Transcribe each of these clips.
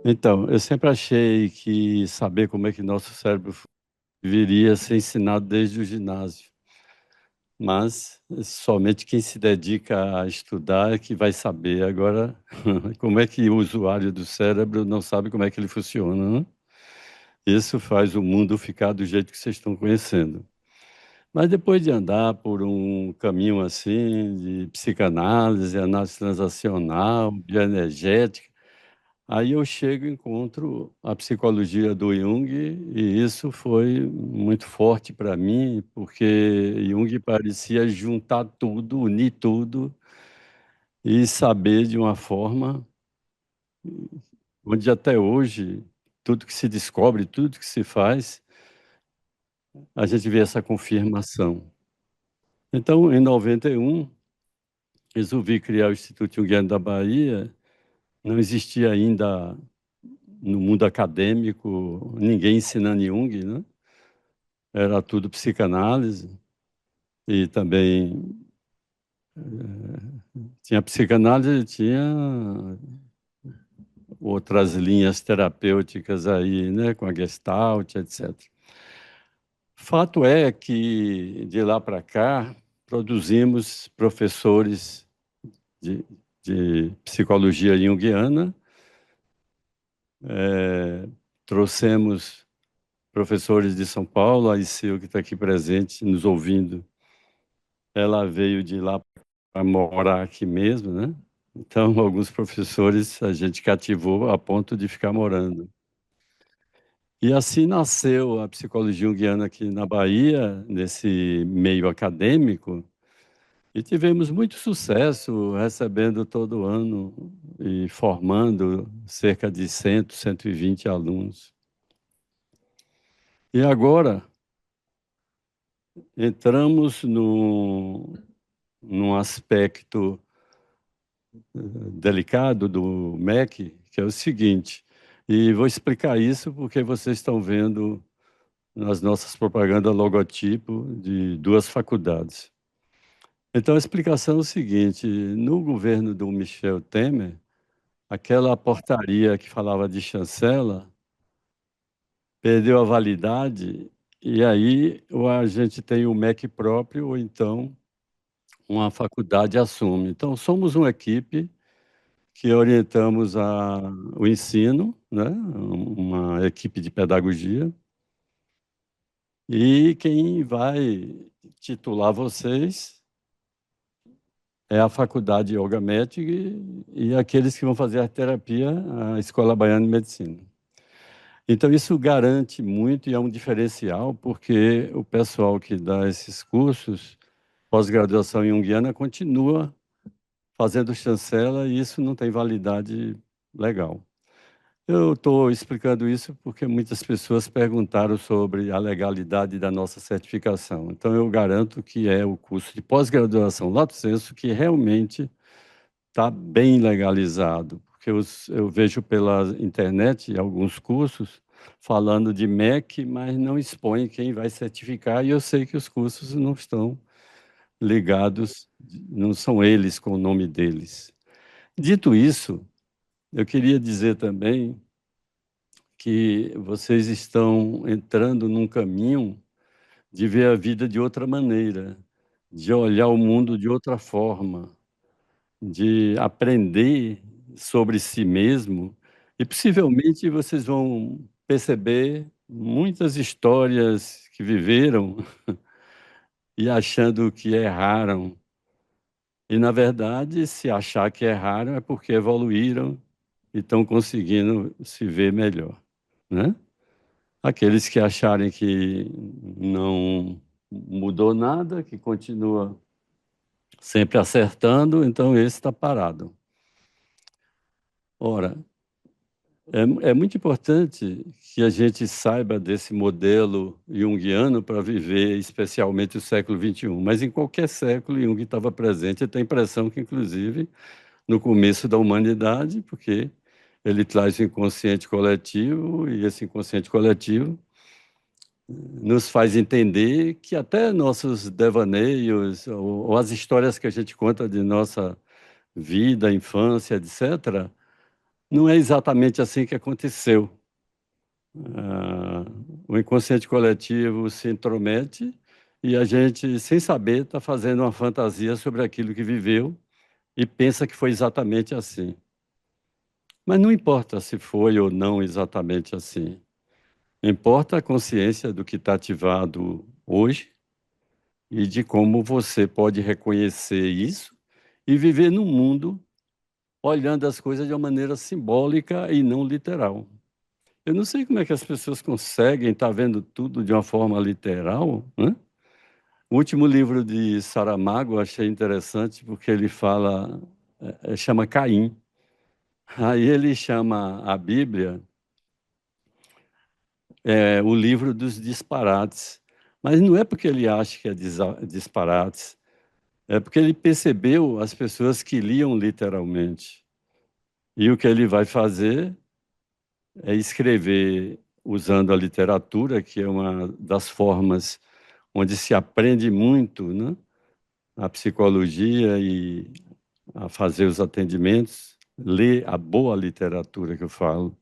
Então, eu sempre achei que saber como é que nosso cérebro viria a ser ensinado desde o ginásio, mas somente quem se dedica a estudar é que vai saber. Agora, como é que o usuário do cérebro não sabe como é que ele funciona, né? Isso faz o mundo ficar do jeito que vocês estão conhecendo. Mas depois de andar por um caminho assim, de psicanálise, análise transacional, bioenergética, aí eu chego e encontro a psicologia do Jung, e isso foi muito forte para mim, porque Jung parecia juntar tudo, unir tudo e saber de uma forma onde até hoje tudo que se descobre, tudo que se faz, a gente vê essa confirmação. Então, em 91, resolvi criar o Instituto Jungiano da Bahia. Não existia ainda no mundo acadêmico ninguém ensinando Jung, né? Era tudo psicanálise e também tinha psicanálise, tinha outras linhas terapêuticas aí, né, com a Gestalt, etc. Fato é que de lá para cá produzimos professores de, de psicologia junguiana, trouxemos professores de São Paulo, a ICEU, que está aqui presente, nos ouvindo. Ela veio de lá para morar aqui mesmo, né? Então, alguns professores a gente cativou a ponto de ficar morando. E assim nasceu a psicologia junguiana aqui na Bahia, nesse meio acadêmico, e tivemos muito sucesso recebendo todo ano e formando cerca de 100, 120 alunos. E agora entramos num aspecto delicado do MEC, que é o seguinte, e vou explicar isso porque vocês estão vendo nas nossas propagandas logotipo de duas faculdades. Então, a explicação é o seguinte: no governo do Michel Temer, aquela portaria que falava de chancela perdeu a validade, e aí ou a gente tem o MEC próprio, ou então uma faculdade assume. Então, somos uma equipe que orientamos o ensino, né? Uma equipe de pedagogia, e quem vai titular vocês é a Faculdade Yoga Med e aqueles que vão fazer a terapia, a Escola Baiana de Medicina. Então, isso garante muito e é um diferencial, porque o pessoal que dá esses cursos, pós-graduação em Junguiana, continua fazendo chancela e isso não tem validade legal. Eu estou explicando isso porque muitas pessoas perguntaram sobre a legalidade da nossa certificação. Então, eu garanto que é o curso de pós-graduação Lato Sensu que realmente está bem legalizado, porque eu vejo pela internet alguns cursos falando de MEC, mas não expõe quem vai certificar, e eu sei que os cursos não estão ligados, não são eles com o nome deles. Dito isso, eu queria dizer também que vocês estão entrando num caminho de ver a vida de outra maneira, de olhar o mundo de outra forma, de aprender sobre si mesmo, e possivelmente vocês vão perceber muitas histórias que viveram e achando que erraram. E, na verdade, se achar que erraram é porque evoluíram e estão conseguindo se ver melhor, né? Aqueles que acharem que não mudou nada, que continua sempre acertando, então esse está parado. Ora, é muito importante que a gente saiba desse modelo junguiano para viver especialmente o século XXI, mas em qualquer século Jung estava presente. Eu tenho a impressão que, inclusive, no começo da humanidade, porque ele traz o inconsciente coletivo, e esse inconsciente coletivo nos faz entender que até nossos devaneios, ou as histórias que a gente conta de nossa vida, infância, etc., não é exatamente assim que aconteceu. Ah, o inconsciente coletivo se intromete e a gente, sem saber, está fazendo uma fantasia sobre aquilo que viveu e pensa que foi exatamente assim. Mas não importa se foi ou não exatamente assim. Importa a consciência do que está ativado hoje e de como você pode reconhecer isso e viver num mundo olhando as coisas de uma maneira simbólica e não literal. Eu não sei como é que as pessoas conseguem estar vendo tudo de uma forma literal, né? O último livro de Saramago eu achei interessante porque ele fala, chama Caim. Aí ele chama a Bíblia o livro dos disparates. Mas não é porque ele acha que é disparates, é porque ele percebeu as pessoas que liam literalmente. E o que ele vai fazer é escrever usando a literatura, que é uma das formas onde se aprende muito, né? A psicologia e a fazer os atendimentos, ler a boa literatura que eu falo.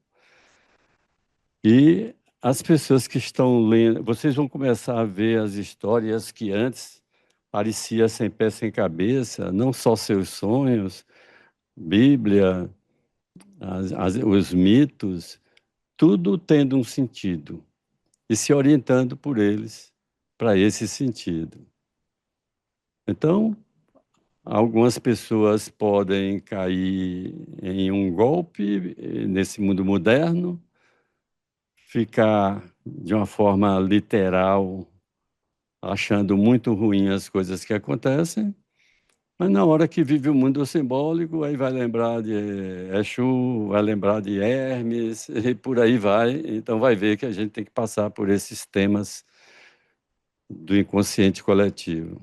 E as pessoas que estão lendo, vocês vão começar a ver as histórias que antes parecia sem pé sem cabeça, não só seus sonhos, Bíblia, os mitos, tudo tendo um sentido e se orientando por eles para esse sentido. Então, algumas pessoas podem cair em um golpe nesse mundo moderno, ficar de uma forma literal, achando muito ruim as coisas que acontecem, mas na hora que vive o mundo simbólico, aí vai lembrar de Exu, vai lembrar de Hermes, e por aí vai. Então vai ver que a gente tem que passar por esses temas do inconsciente coletivo.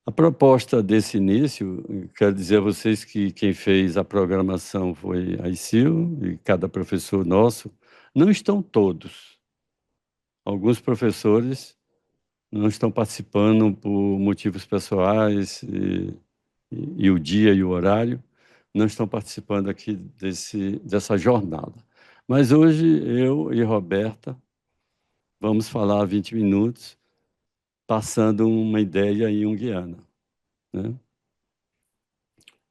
A proposta desse início, quero dizer a vocês que quem fez a programação foi a ICIL e cada professor nosso. Não estão todos. Alguns professores não estão participando por motivos pessoais e o dia e o horário, não estão participando aqui dessa jornada. Mas hoje eu e Roberta vamos falar 20 minutos, passando uma ideia junguiana, né?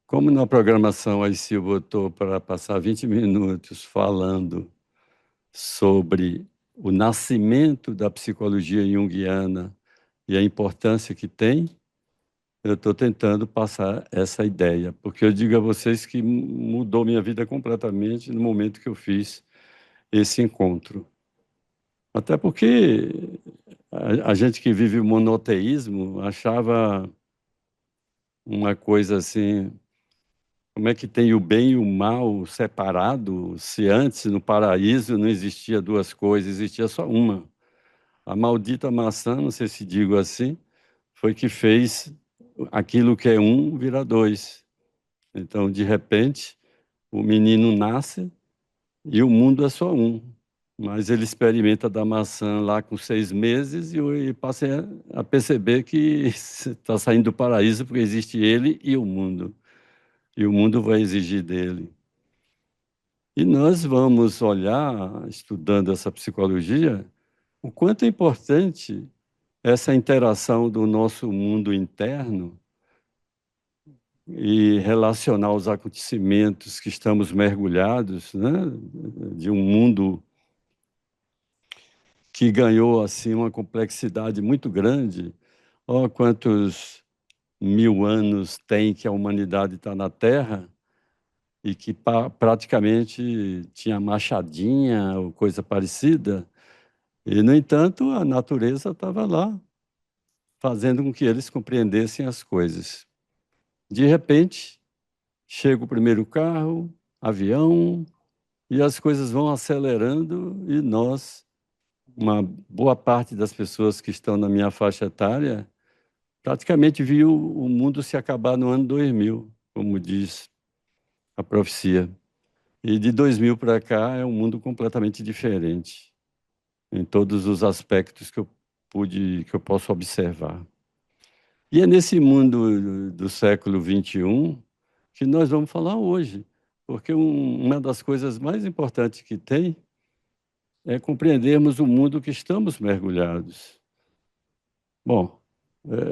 Como na programação a ICIL botou para passar 20 minutos falando sobre o nascimento da psicologia junguiana e a importância que tem, eu estou tentando passar essa ideia, porque eu digo a vocês que mudou minha vida completamente no momento que eu fiz esse encontro. Até porque a gente que vive o monoteísmo achava uma coisa assim. Como é que tem o bem e o mal separado, se antes no paraíso não existia duas coisas, existia só uma? A maldita maçã, não sei se digo assim, foi que fez aquilo que é um virar dois. Então, de repente, o menino nasce e o mundo é só um. Mas ele experimenta da maçã lá com 6 meses e passa a perceber que está saindo do paraíso porque existe ele e o mundo. E o mundo vai exigir dele. E nós vamos olhar, estudando essa psicologia, o quanto é importante essa interação do nosso mundo interno e relacionar os acontecimentos que estamos mergulhados, né, de um mundo que ganhou assim uma complexidade muito grande. Ó, quantos 1000 anos tem que a humanidade está na Terra e que praticamente tinha machadinha ou coisa parecida. E, no entanto, a natureza estava lá, fazendo com que eles compreendessem as coisas. De repente, chega o primeiro carro, avião, e as coisas vão acelerando, e nós, uma boa parte das pessoas que estão na minha faixa etária, praticamente viu o mundo se acabar no ano 2000, como diz a profecia. E de 2000 para cá é um mundo completamente diferente, em todos os aspectos que eu posso observar. E é nesse mundo do século XXI que nós vamos falar hoje, porque uma das coisas mais importantes que tem é compreendermos o mundo que estamos mergulhados. Bom,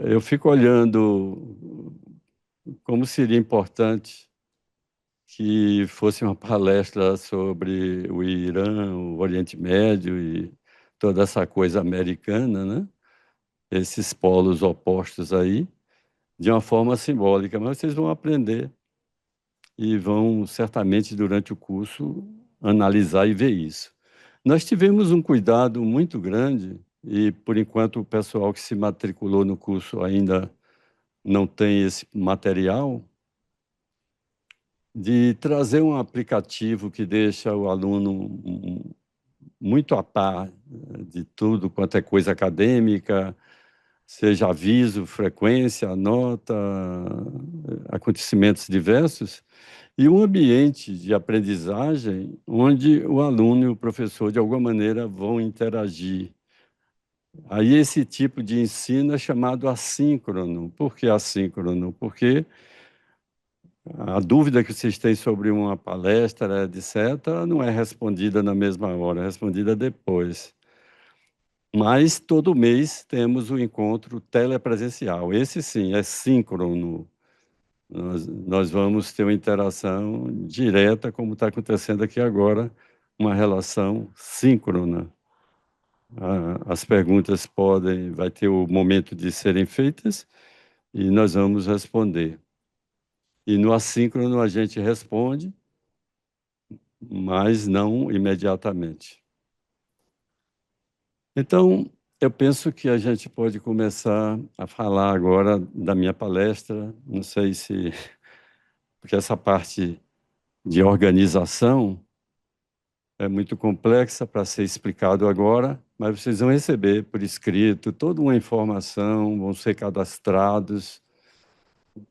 eu fico olhando como seria importante que fosse uma palestra sobre o Irã, o Oriente Médio e toda essa coisa americana, né? Esses polos opostos aí, de uma forma simbólica, mas vocês vão aprender e vão certamente durante o curso analisar e ver isso. Nós tivemos um cuidado muito grande e por enquanto o pessoal que se matriculou no curso ainda não tem esse material de trazer um aplicativo que deixa o aluno muito a par de tudo quanto é coisa acadêmica, seja aviso, frequência, nota, acontecimentos diversos, e um ambiente de aprendizagem onde o aluno e o professor, de alguma maneira, vão interagir. Aí esse tipo de ensino é chamado assíncrono. Por que assíncrono? Porque a dúvida que vocês têm sobre uma palestra, etc., não é respondida na mesma hora, é respondida depois. Mas todo mês temos o encontro telepresencial. Esse sim é síncrono. Nós vamos ter uma interação direta, como está acontecendo aqui agora, uma relação síncrona. As perguntas vai ter o momento de serem feitas e nós vamos responder. E no assíncrono a gente responde, mas não imediatamente. Então, eu penso que a gente pode começar a falar agora da minha palestra. Não sei se, porque essa parte de organização é muito complexa para ser explicado agora, mas vocês vão receber por escrito toda uma informação, vão ser cadastrados,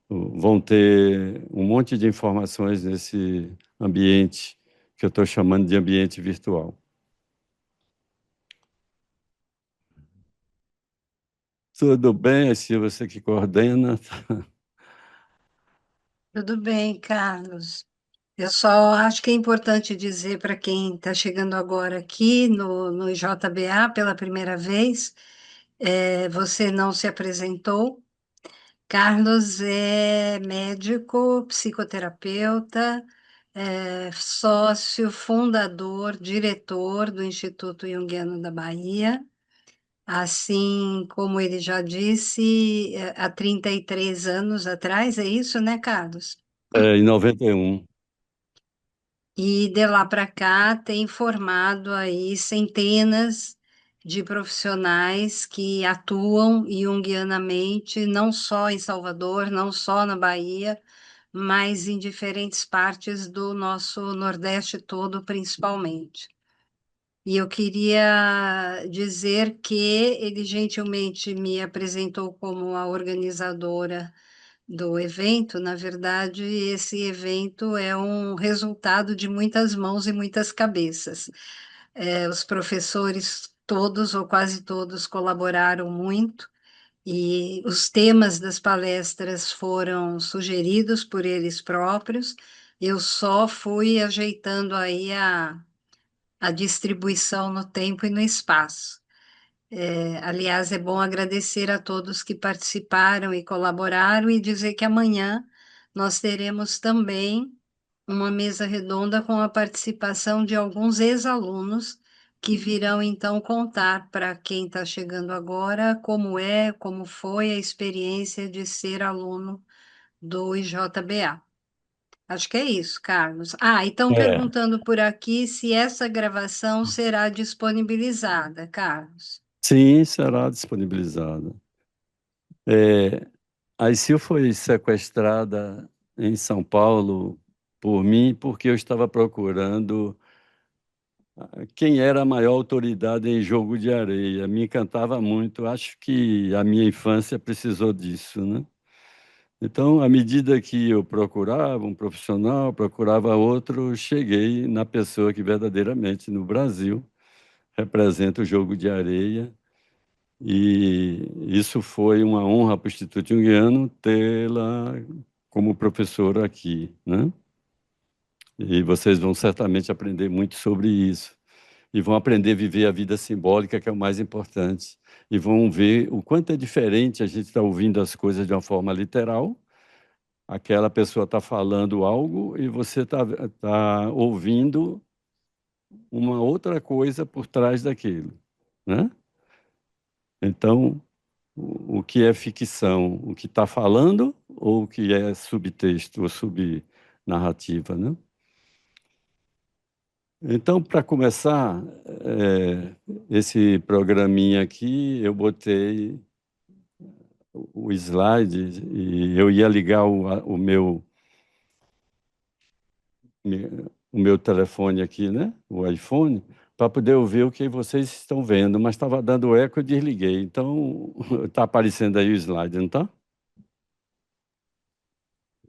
vão ter um monte de informações nesse ambiente que eu estou chamando de ambiente virtual. Tudo bem, assim, você que coordena. Tudo bem, Carlos. Eu só acho que é importante dizer para quem está chegando agora aqui no JBA pela primeira vez, você não se apresentou. Carlos é médico, psicoterapeuta, sócio, fundador, diretor do Instituto Junguiano da Bahia. Assim como ele já disse, há 33 anos atrás, é isso, né, Carlos? Em 91. E de lá para cá tem formado aí centenas de profissionais que atuam junguianamente, não só em Salvador, não só na Bahia, mas em diferentes partes do nosso Nordeste todo, principalmente. E eu queria dizer que ele gentilmente me apresentou como a organizadora do evento. Na verdade, esse evento é um resultado de muitas mãos e muitas cabeças. Os professores, todos ou quase todos, colaboraram muito, e os temas das palestras foram sugeridos por eles próprios. Eu só fui ajeitando aí a distribuição no tempo e no espaço. Aliás, é bom agradecer a todos que participaram e colaboraram e dizer que amanhã nós teremos também uma mesa redonda com a participação de alguns ex-alunos que virão então contar para quem está chegando agora como foi a experiência de ser aluno do IJBA. Acho que é isso, Carlos. Ah, e estão É, perguntando por aqui se essa gravação será disponibilizada, Carlos. sim, será disponibilizada. É, a ICIL foi sequestrada em São Paulo por mim porque eu estava procurando quem era a maior autoridade em jogo de areia. Me encantava muito. Acho que a minha infância precisou disso, né? Então, à medida que eu procurava um profissional, procurava outro, cheguei na pessoa que verdadeiramente no Brasil representa o jogo de areia E isso foi uma honra para o Instituto Jungiano tê-la como professora aqui, né? E vocês vão certamente aprender muito sobre isso. E vão aprender a viver a vida simbólica, que é o mais importante. E vão ver o quanto é diferente a gente estar ouvindo as coisas de uma forma literal. Aquela pessoa está falando algo e você está ouvindo uma outra coisa por trás daquilo, né? Então, o que é ficção, o que está falando ou o que é subtexto ou subnarrativa, né? Então, para começar, esse programinha aqui, eu botei o slide e eu ia ligar o meu telefone aqui, né? O iPhone, para poder ouvir o que vocês estão vendo, mas estava dando eco, eu desliguei. Então, está aparecendo aí o slide, não está?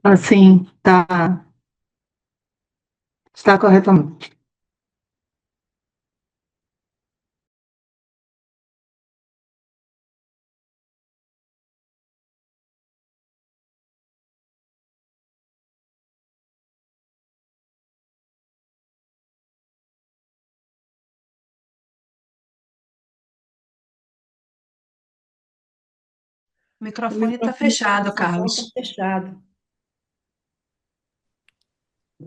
Assim, tá, está corretamente. O O microfone está microfone fechado, está Carlos. fechado.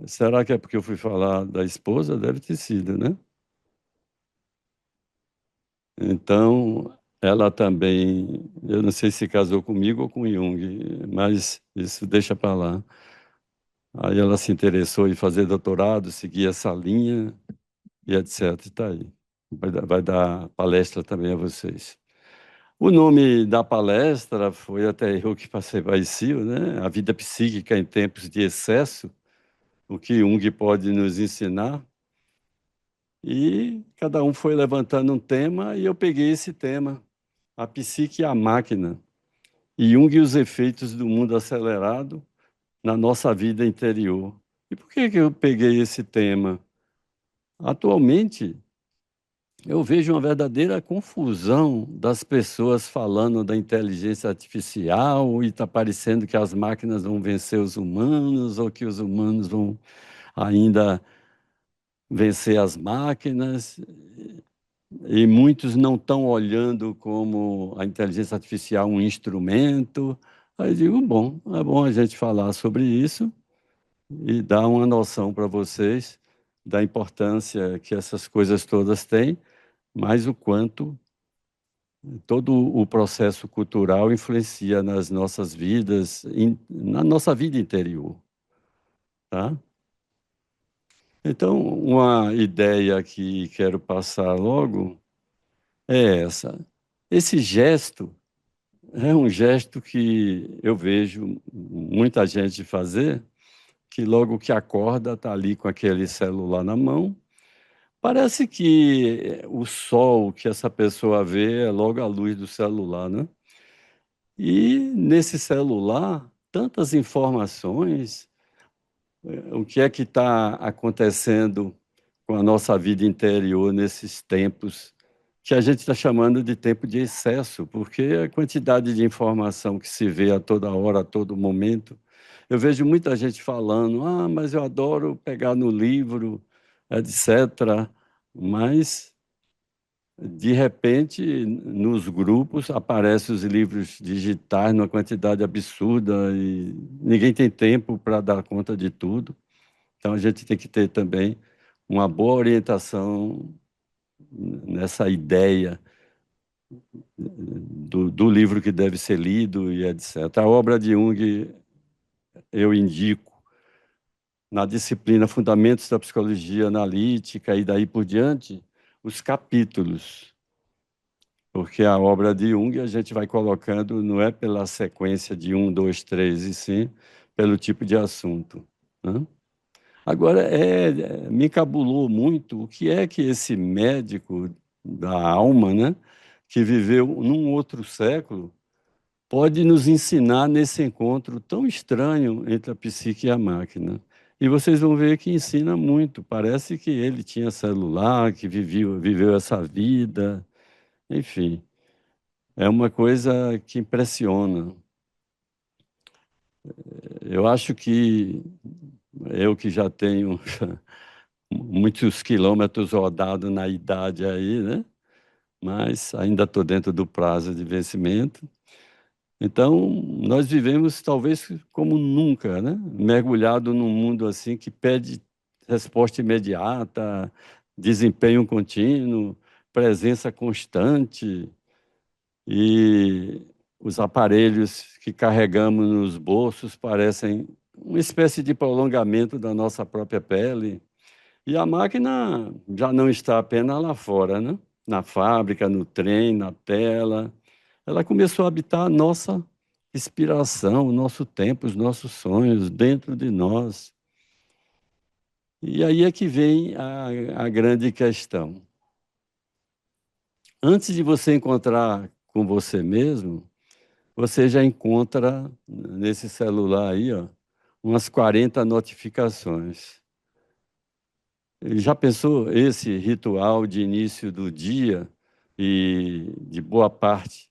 Será que é porque eu fui falar da esposa? Deve ter sido, né? Então, ela também, eu não sei se casou comigo ou com Jung, mas isso deixa para lá. Aí ela se interessou em fazer doutorado, seguir essa linha e etc. Está aí. Vai dar palestra também a vocês. O nome da palestra foi até eu que passei baixio, né? A vida psíquica em tempos de excesso, o que Jung pode nos ensinar. E cada um foi levantando um tema e eu peguei esse tema, a psique e a máquina, e Jung e os efeitos do mundo acelerado na nossa vida interior. E por que eu peguei esse tema? Atualmente, eu vejo uma verdadeira confusão das pessoas falando da inteligência artificial e está parecendo que as máquinas vão vencer os humanos ou que os humanos vão ainda vencer as máquinas. E muitos não estão olhando como a inteligência artificial um instrumento. Aí eu digo, bom, é bom a gente falar sobre isso e dar uma noção para vocês da importância que essas coisas todas têm, mas o quanto todo o processo cultural influencia nas nossas vidas, na nossa vida interior, tá? Então, uma ideia que quero passar logo é essa. Esse gesto é um gesto que eu vejo muita gente fazer, que logo que acorda está ali com aquele celular na mão. Parece que o sol que essa pessoa vê é logo a luz do celular, né? E nesse celular, tantas informações, o que é que está acontecendo com a nossa vida interior nesses tempos que a gente está chamando de tempo de excesso, porque a quantidade de informação que se vê a toda hora, a todo momento. Eu vejo muita gente falando, mas eu adoro pegar no livro, etc. Mas de repente, nos grupos, aparecem os livros digitais numa quantidade absurda e ninguém tem tempo para dar conta de tudo. Então, a gente tem que ter também uma boa orientação nessa ideia do livro que deve ser lido e etc. A obra de Jung, eu indico, na disciplina Fundamentos da Psicologia Analítica e daí por diante, os capítulos. Porque a obra de Jung a gente vai colocando, não é pela sequência de um, dois, três, e sim pelo tipo de assunto, né? Agora, me encabulou muito o que é que esse médico da alma, né, que viveu num outro século, pode nos ensinar nesse encontro tão estranho entre a psique e a máquina. E vocês vão ver que ensina muito. Parece que ele tinha celular, que viveu essa vida, enfim. é uma coisa que impressiona. Eu acho que eu que já tenho muitos quilômetros rodados na idade aí, né? Mas ainda estou dentro do prazo de vencimento. Então, nós vivemos talvez como nunca, né? Mergulhado num mundo assim que pede resposta imediata, desempenho contínuo, presença constante e os aparelhos que carregamos nos bolsos parecem uma espécie de prolongamento da nossa própria pele. E a máquina já não está apenas lá fora, né? Na fábrica, no trem, na tela. Ela começou a habitar a nossa inspiração, o nosso tempo, os nossos sonhos dentro de nós. E aí é que vem a grande questão. Antes de você encontrar com você mesmo, você já encontra nesse celular aí, ó, umas 40 notificações. Já pensou esse ritual de início do dia e de boa parte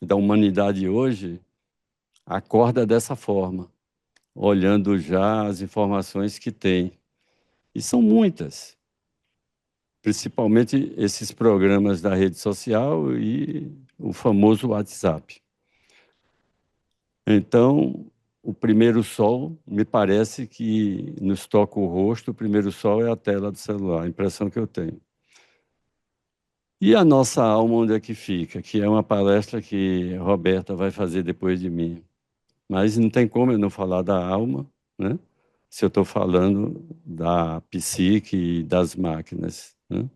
da humanidade hoje acorda dessa forma, olhando já as informações que tem. E são muitas, principalmente esses programas da rede social e o famoso WhatsApp. Então, o primeiro sol, me parece que nos toca o rosto, o primeiro sol é a tela do celular, a impressão que eu tenho. E a nossa alma, onde é que fica? Que é uma palestra que a Roberta vai fazer depois de mim. Mas não tem como eu não falar da alma, né? Se eu estou falando da psique e das máquinas, né?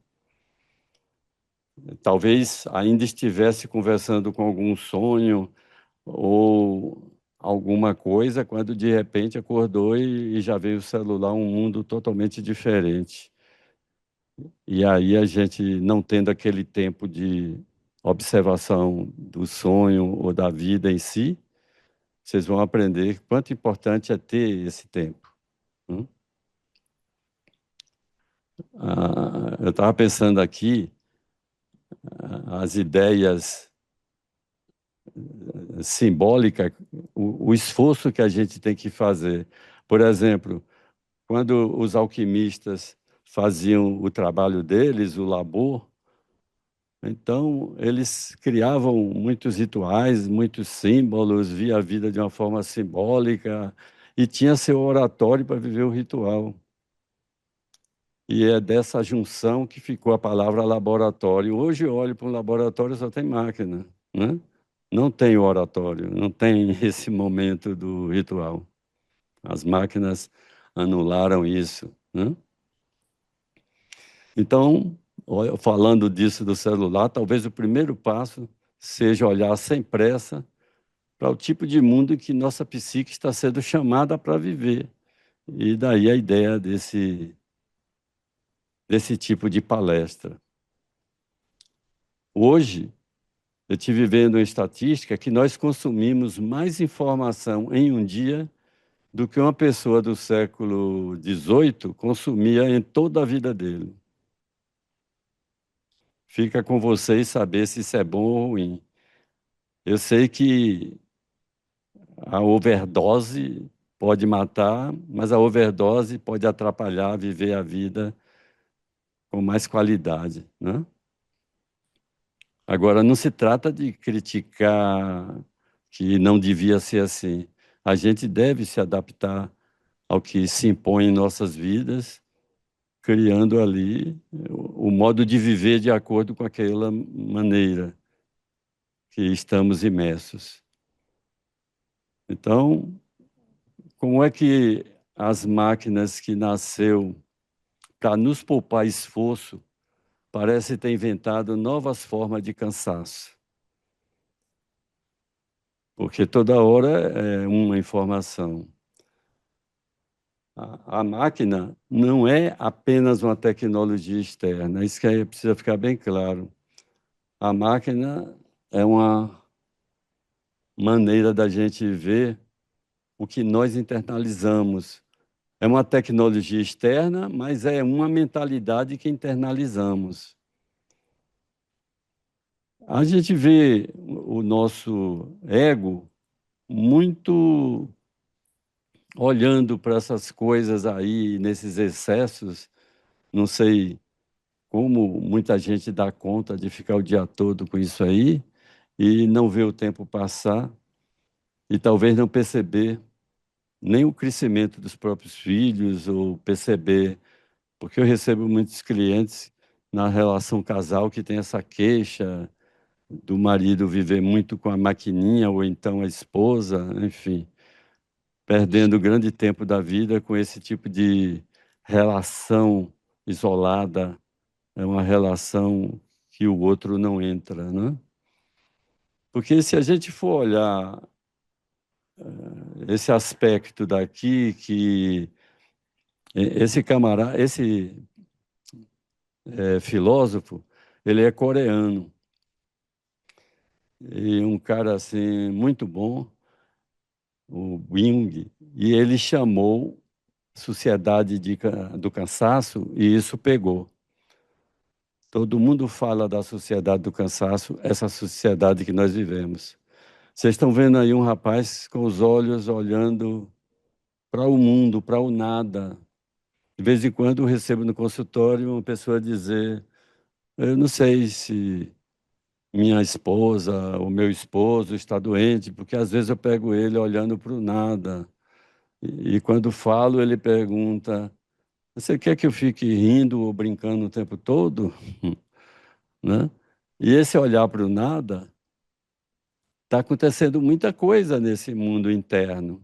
Talvez ainda estivesse conversando com algum sonho ou alguma coisa, quando de repente acordou e já veio o celular, um mundo totalmente diferente. E aí a gente não tendo aquele tempo de observação do sonho ou da vida em si, vocês vão aprender quanto importante é ter esse tempo. Né? Eu estava pensando aqui, as ideias simbólicas, o esforço que a gente tem que fazer. Por exemplo, quando os alquimistas faziam o trabalho deles, o labor, então eles criavam muitos rituais, muitos símbolos, via a vida de uma forma simbólica e tinha seu oratório para viver o ritual. E é dessa junção que ficou a palavra laboratório. Hoje eu olho para um laboratório, só tem máquina, né? Não tem oratório, não tem esse momento do ritual. As máquinas anularam isso, né? Então, falando disso do celular, talvez o primeiro passo seja olhar sem pressa para o tipo de mundo que nossa psique está sendo chamada para viver. E daí a ideia desse tipo de palestra. Hoje, eu estive vendo uma estatística que nós consumimos mais informação em um dia do que uma pessoa do século XVIII consumia em toda a vida dele. Fica com vocês saber se isso é bom ou ruim. Eu sei que a overdose pode matar, mas a overdose pode atrapalhar viver a vida com mais qualidade, né? Agora, não se trata de criticar que não devia ser assim. A gente deve se adaptar ao que se impõe em nossas vidas, criando ali o modo de viver de acordo com aquela maneira que estamos imersos. Então, como é que as máquinas que nasceu para nos poupar esforço parece ter inventado novas formas de cansaço? Porque toda hora é uma informação. A máquina não é apenas uma tecnologia externa, isso que aí precisa ficar bem claro. A máquina é uma maneira da gente ver o que nós internalizamos. É uma tecnologia externa, mas é uma mentalidade que internalizamos. A gente vê o nosso ego muito olhando para essas coisas aí, nesses excessos. Não sei como muita gente dá conta de ficar o dia todo com isso aí e não ver o tempo passar e talvez não perceber nem o crescimento dos próprios filhos ou perceber, porque eu recebo muitos clientes na relação casal que tem essa queixa do marido viver muito com a maquininha ou então a esposa, enfim, perdendo grande tempo da vida com esse tipo de relação isolada, é uma relação que o outro não entra, né? Porque se a gente for olhar esse aspecto daqui, que esse camarada, esse filósofo, ele é coreano, e um cara assim muito bom, o Jung, e ele chamou Sociedade do Cansaço, e isso pegou. Todo mundo fala da sociedade do cansaço, essa sociedade que nós vivemos. Vocês estão vendo aí um rapaz com os olhos olhando para o mundo, para o nada. De vez em quando eu recebo no consultório uma pessoa dizer: eu não sei se minha esposa ou meu esposo está doente, porque às vezes eu pego ele olhando para o nada. E quando falo, ele pergunta: você quer que eu fique rindo ou brincando o tempo todo? Né? E esse olhar para o nada, está acontecendo muita coisa nesse mundo interno.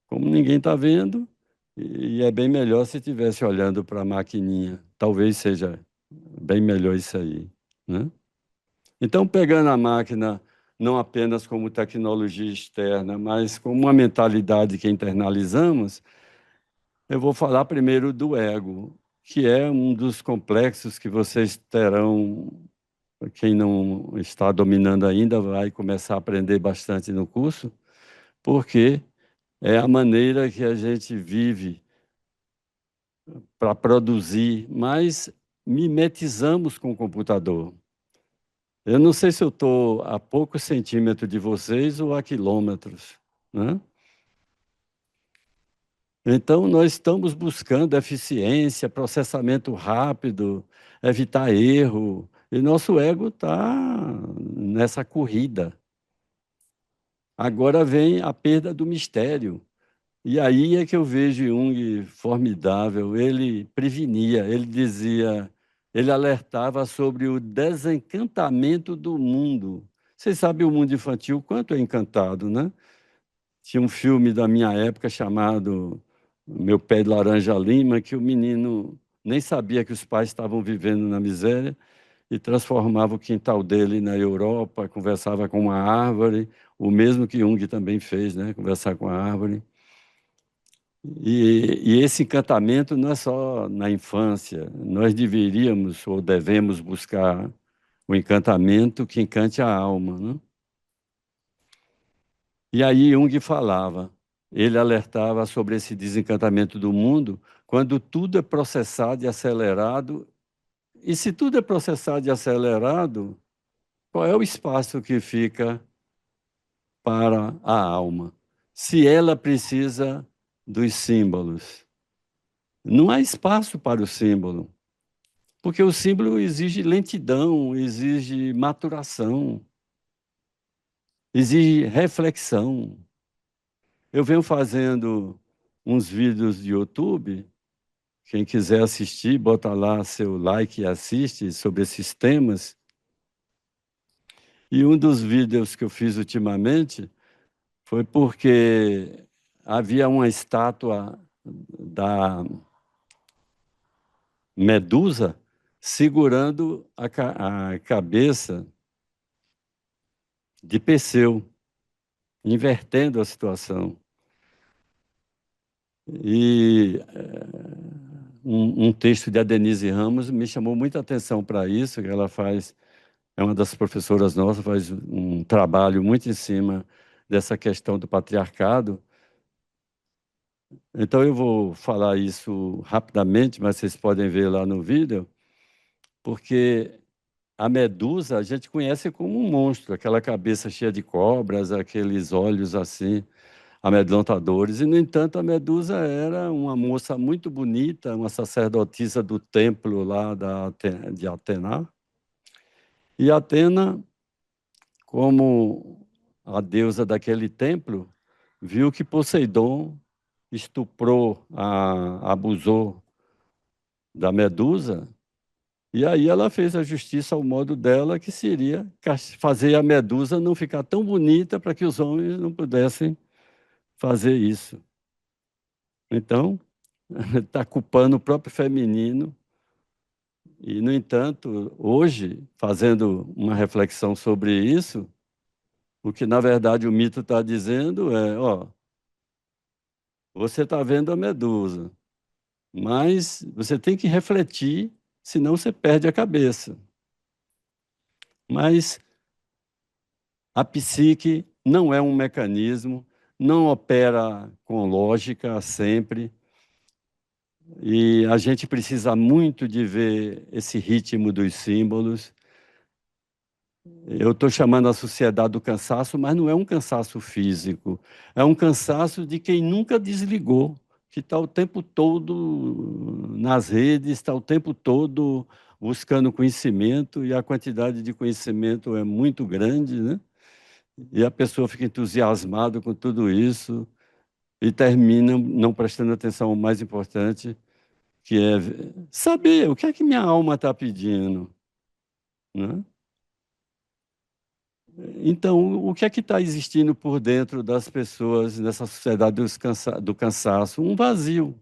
Como ninguém está vendo, e é bem melhor se estivesse olhando para a maquininha. Talvez seja bem melhor isso aí, né? Então, pegando a máquina não apenas como tecnologia externa, mas como uma mentalidade que internalizamos, eu vou falar primeiro do ego, que é um dos complexos que vocês terão. Quem não está dominando ainda vai começar a aprender bastante no curso, porque é a maneira que a gente vive para produzir, mas mimetizamos com o computador. Eu não sei se eu estou a poucos centímetros de vocês ou a quilômetros, né? Então, nós estamos buscando eficiência, processamento rápido, evitar erro, e nosso ego está nessa corrida. Agora vem a perda do mistério. E aí é que eu vejo Jung formidável. Ele prevenia, ele dizia, ele alertava sobre o desencantamento do mundo. Vocês sabem o mundo infantil, quanto é encantado, né? Tinha um filme da minha época chamado Meu Pé de Laranja Lima, que o menino nem sabia que os pais estavam vivendo na miséria e transformava o quintal dele na Europa, conversava com uma árvore, o mesmo que Jung também fez, né? Conversar com a árvore. E esse encantamento não é só na infância. Nós deveríamos ou devemos buscar o encantamento que encante a alma, né? E aí Jung falava, ele alertava sobre esse desencantamento do mundo quando tudo é processado e acelerado. E se tudo é processado e acelerado, qual é o espaço que fica para a alma? Se ela precisa dos símbolos. Não há espaço para o símbolo, porque o símbolo exige lentidão, exige maturação, exige reflexão. Eu venho fazendo uns vídeos de YouTube, quem quiser assistir, bota lá seu like e assiste sobre esses temas. E um dos vídeos que eu fiz ultimamente foi porque havia uma estátua da Medusa segurando a cabeça de Perseu, invertendo a situação. E um texto de Denise Ramos me chamou muita atenção para isso, que ela faz, é uma das professoras nossas, faz um trabalho muito em cima dessa questão do patriarcado. Então eu vou falar isso rapidamente, mas vocês podem ver lá no vídeo, porque a medusa a gente conhece como um monstro, aquela cabeça cheia de cobras, aqueles olhos assim, amedrontadores. E, no entanto, a Medusa era uma moça muito bonita, uma sacerdotisa do templo lá de Atena. E Atena, como a deusa daquele templo, viu que Poseidon estuprou, abusou da Medusa, e aí ela fez a justiça ao modo dela, que seria fazer a Medusa não ficar tão bonita para que os homens não pudessem fazer isso. Então, está culpando o próprio feminino. E, no entanto, hoje, fazendo uma reflexão sobre isso, o que, na verdade, o mito está dizendo é, ó, você está vendo a medusa, mas você tem que refletir, senão você perde a cabeça. Mas a psique não é um mecanismo, não opera com lógica sempre, e a gente precisa muito de ver esse ritmo dos símbolos. Eu estou chamando a sociedade do cansaço, mas não é um cansaço físico, é um cansaço de quem nunca desligou, que está o tempo todo nas redes, está o tempo todo buscando conhecimento, e a quantidade de conhecimento é muito grande, né? E a pessoa fica entusiasmada com tudo isso e termina não prestando atenção ao mais importante, que é saber o que é que minha alma está pedindo, né? Então, o que é que está existindo por dentro das pessoas nessa sociedade do cansaço? Um vazio.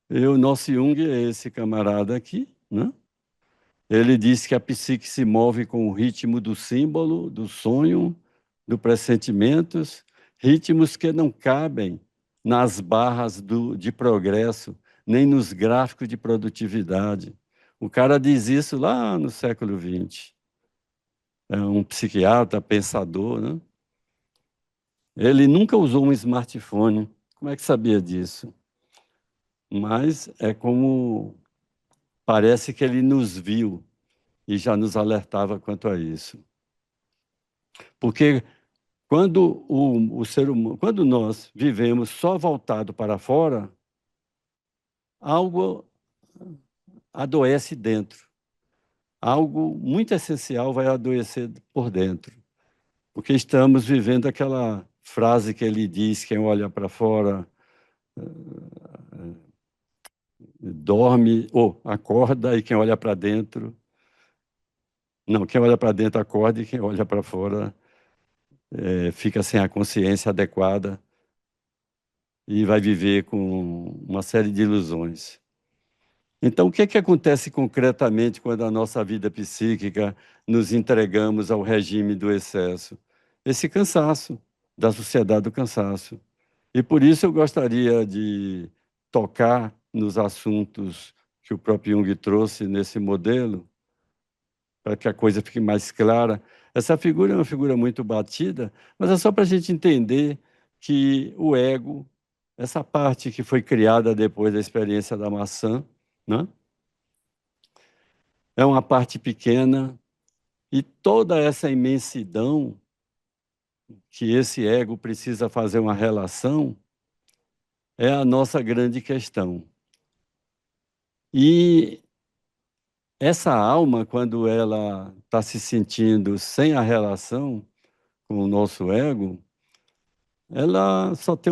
O nosso Jung é esse camarada aqui, né? Ele diz que a psique se move com o ritmo do símbolo, do sonho, do pressentimentos, ritmos que não cabem nas barras de progresso, nem nos gráficos de produtividade. O cara diz isso lá no século XX. É um psiquiatra, pensador, né? Ele nunca usou um smartphone. Como é que sabia disso? Mas é como parece que ele nos viu e já nos alertava quanto a isso. Porque quando o ser humano, quando nós vivemos só voltado para fora, algo adoece dentro. Algo muito essencial vai adoecer por dentro. Porque estamos vivendo aquela frase que ele diz: quem olha para fora dorme, ou acorda, e quem olha para dentro. Não, quem olha para dentro acorda, e quem olha para fora fica sem a consciência adequada e vai viver com uma série de ilusões. Então, o que é que acontece concretamente quando a nossa vida psíquica nos entregamos ao regime do excesso? Esse cansaço, da sociedade do cansaço. E por isso eu gostaria de tocar nos assuntos que o próprio Jung trouxe nesse modelo, para que a coisa fique mais clara. Essa figura é uma figura muito batida, mas é só para a gente entender que o ego, essa parte que foi criada depois da experiência da maçã, né? É uma parte pequena, e toda essa imensidão que esse ego precisa fazer uma relação é a nossa grande questão. E essa alma, quando ela está se sentindo sem a relação com o nosso ego, ela só tem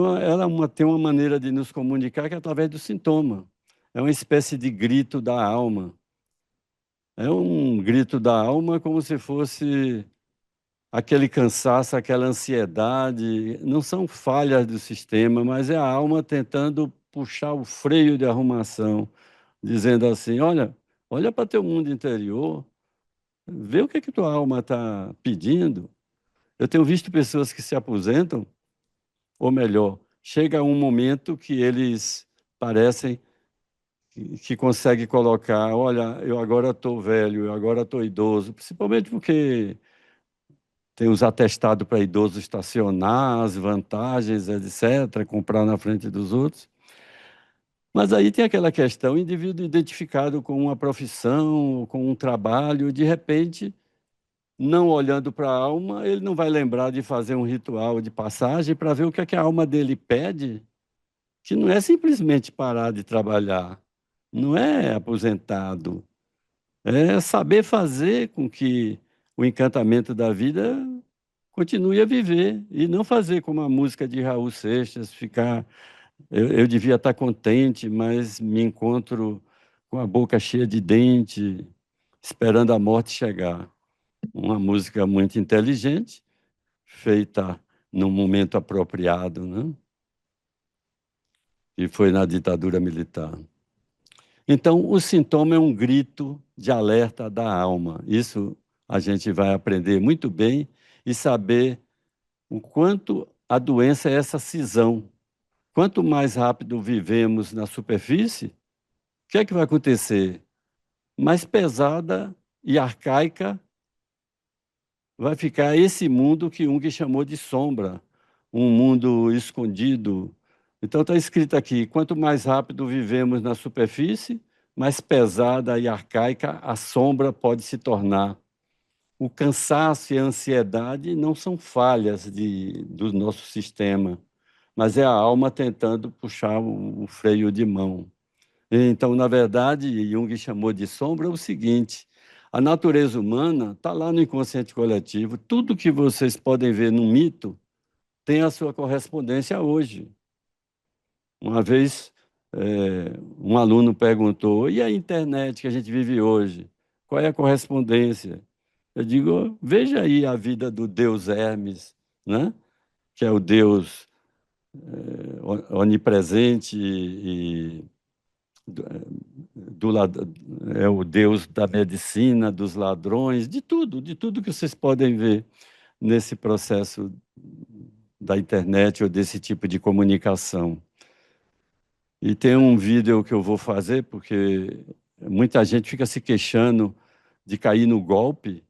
tem uma maneira de nos comunicar que é através do sintoma. É uma espécie de grito da alma. É um grito da alma como se fosse aquele cansaço, aquela ansiedade. Não são falhas do sistema, mas é a alma tentando puxar o freio de arrumação, dizendo assim: olha para teu mundo interior, vê o que é que tua alma está pedindo. Eu tenho visto pessoas que se aposentam, ou melhor, chega um momento que eles parecem que conseguem colocar: olha, eu agora estou velho, eu agora estou idoso, principalmente porque tem os atestados para idoso estacionar, as vantagens, etc., comprar na frente dos outros. Mas aí tem aquela questão, o indivíduo identificado com uma profissão, com um trabalho, de repente, não olhando para a alma, ele não vai lembrar de fazer um ritual de passagem para ver o que é que a alma dele pede, que não é simplesmente parar de trabalhar, não é aposentado, é saber fazer com que o encantamento da vida continue a viver e não fazer como a música de Raul Seixas, ficar. Eu devia estar contente, mas me encontro com a boca cheia de dente, esperando a morte chegar. Uma música muito inteligente, feita no momento apropriado, né? E foi na ditadura militar. Então, o sintoma é um grito de alerta da alma. Isso a gente vai aprender muito bem e saber o quanto a doença é essa cisão. Quanto mais rápido vivemos na superfície, o que é que vai acontecer? Mais pesada e arcaica vai ficar esse mundo que Jung chamou de sombra, um mundo escondido. Então está escrito aqui: quanto mais rápido vivemos na superfície, mais pesada e arcaica a sombra pode se tornar. O cansaço e a ansiedade não são falhas do nosso sistema, mas é a alma tentando puxar o freio de mão. Então, na verdade, Jung chamou de sombra o seguinte: a natureza humana está lá no inconsciente coletivo. Tudo que vocês podem ver no mito tem a sua correspondência hoje. Uma vez, um aluno perguntou: e a internet que a gente vive hoje? Qual é a correspondência? Eu digo: veja aí a vida do deus Hermes, né? Que é o deus onipresente e é o Deus da medicina, dos ladrões, de tudo que vocês podem ver nesse processo da internet ou desse tipo de comunicação. E tem um vídeo que eu vou fazer, porque muita gente fica se queixando de cair no golpe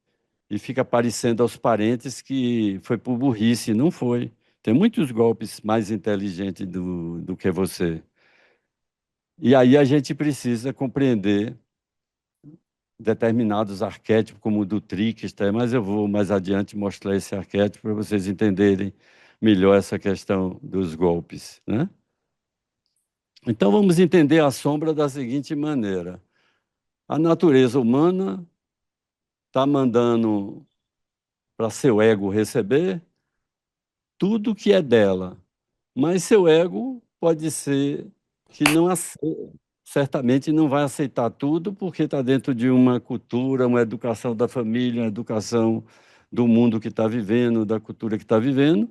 e fica parecendo aos parentes que foi por burrice. Não foi. Tem muitos golpes mais inteligentes do que você. E aí a gente precisa compreender determinados arquétipos, como o do Trickster, mas eu vou mais adiante mostrar esse arquétipo para vocês entenderem melhor essa questão dos golpes, né? Então vamos entender a sombra da seguinte maneira: a natureza humana está mandando para seu ego receber tudo que é dela, mas seu ego pode ser que não certamente não vai aceitar tudo, porque está dentro de uma cultura, uma educação da família, uma educação do mundo que está vivendo, da cultura que está vivendo,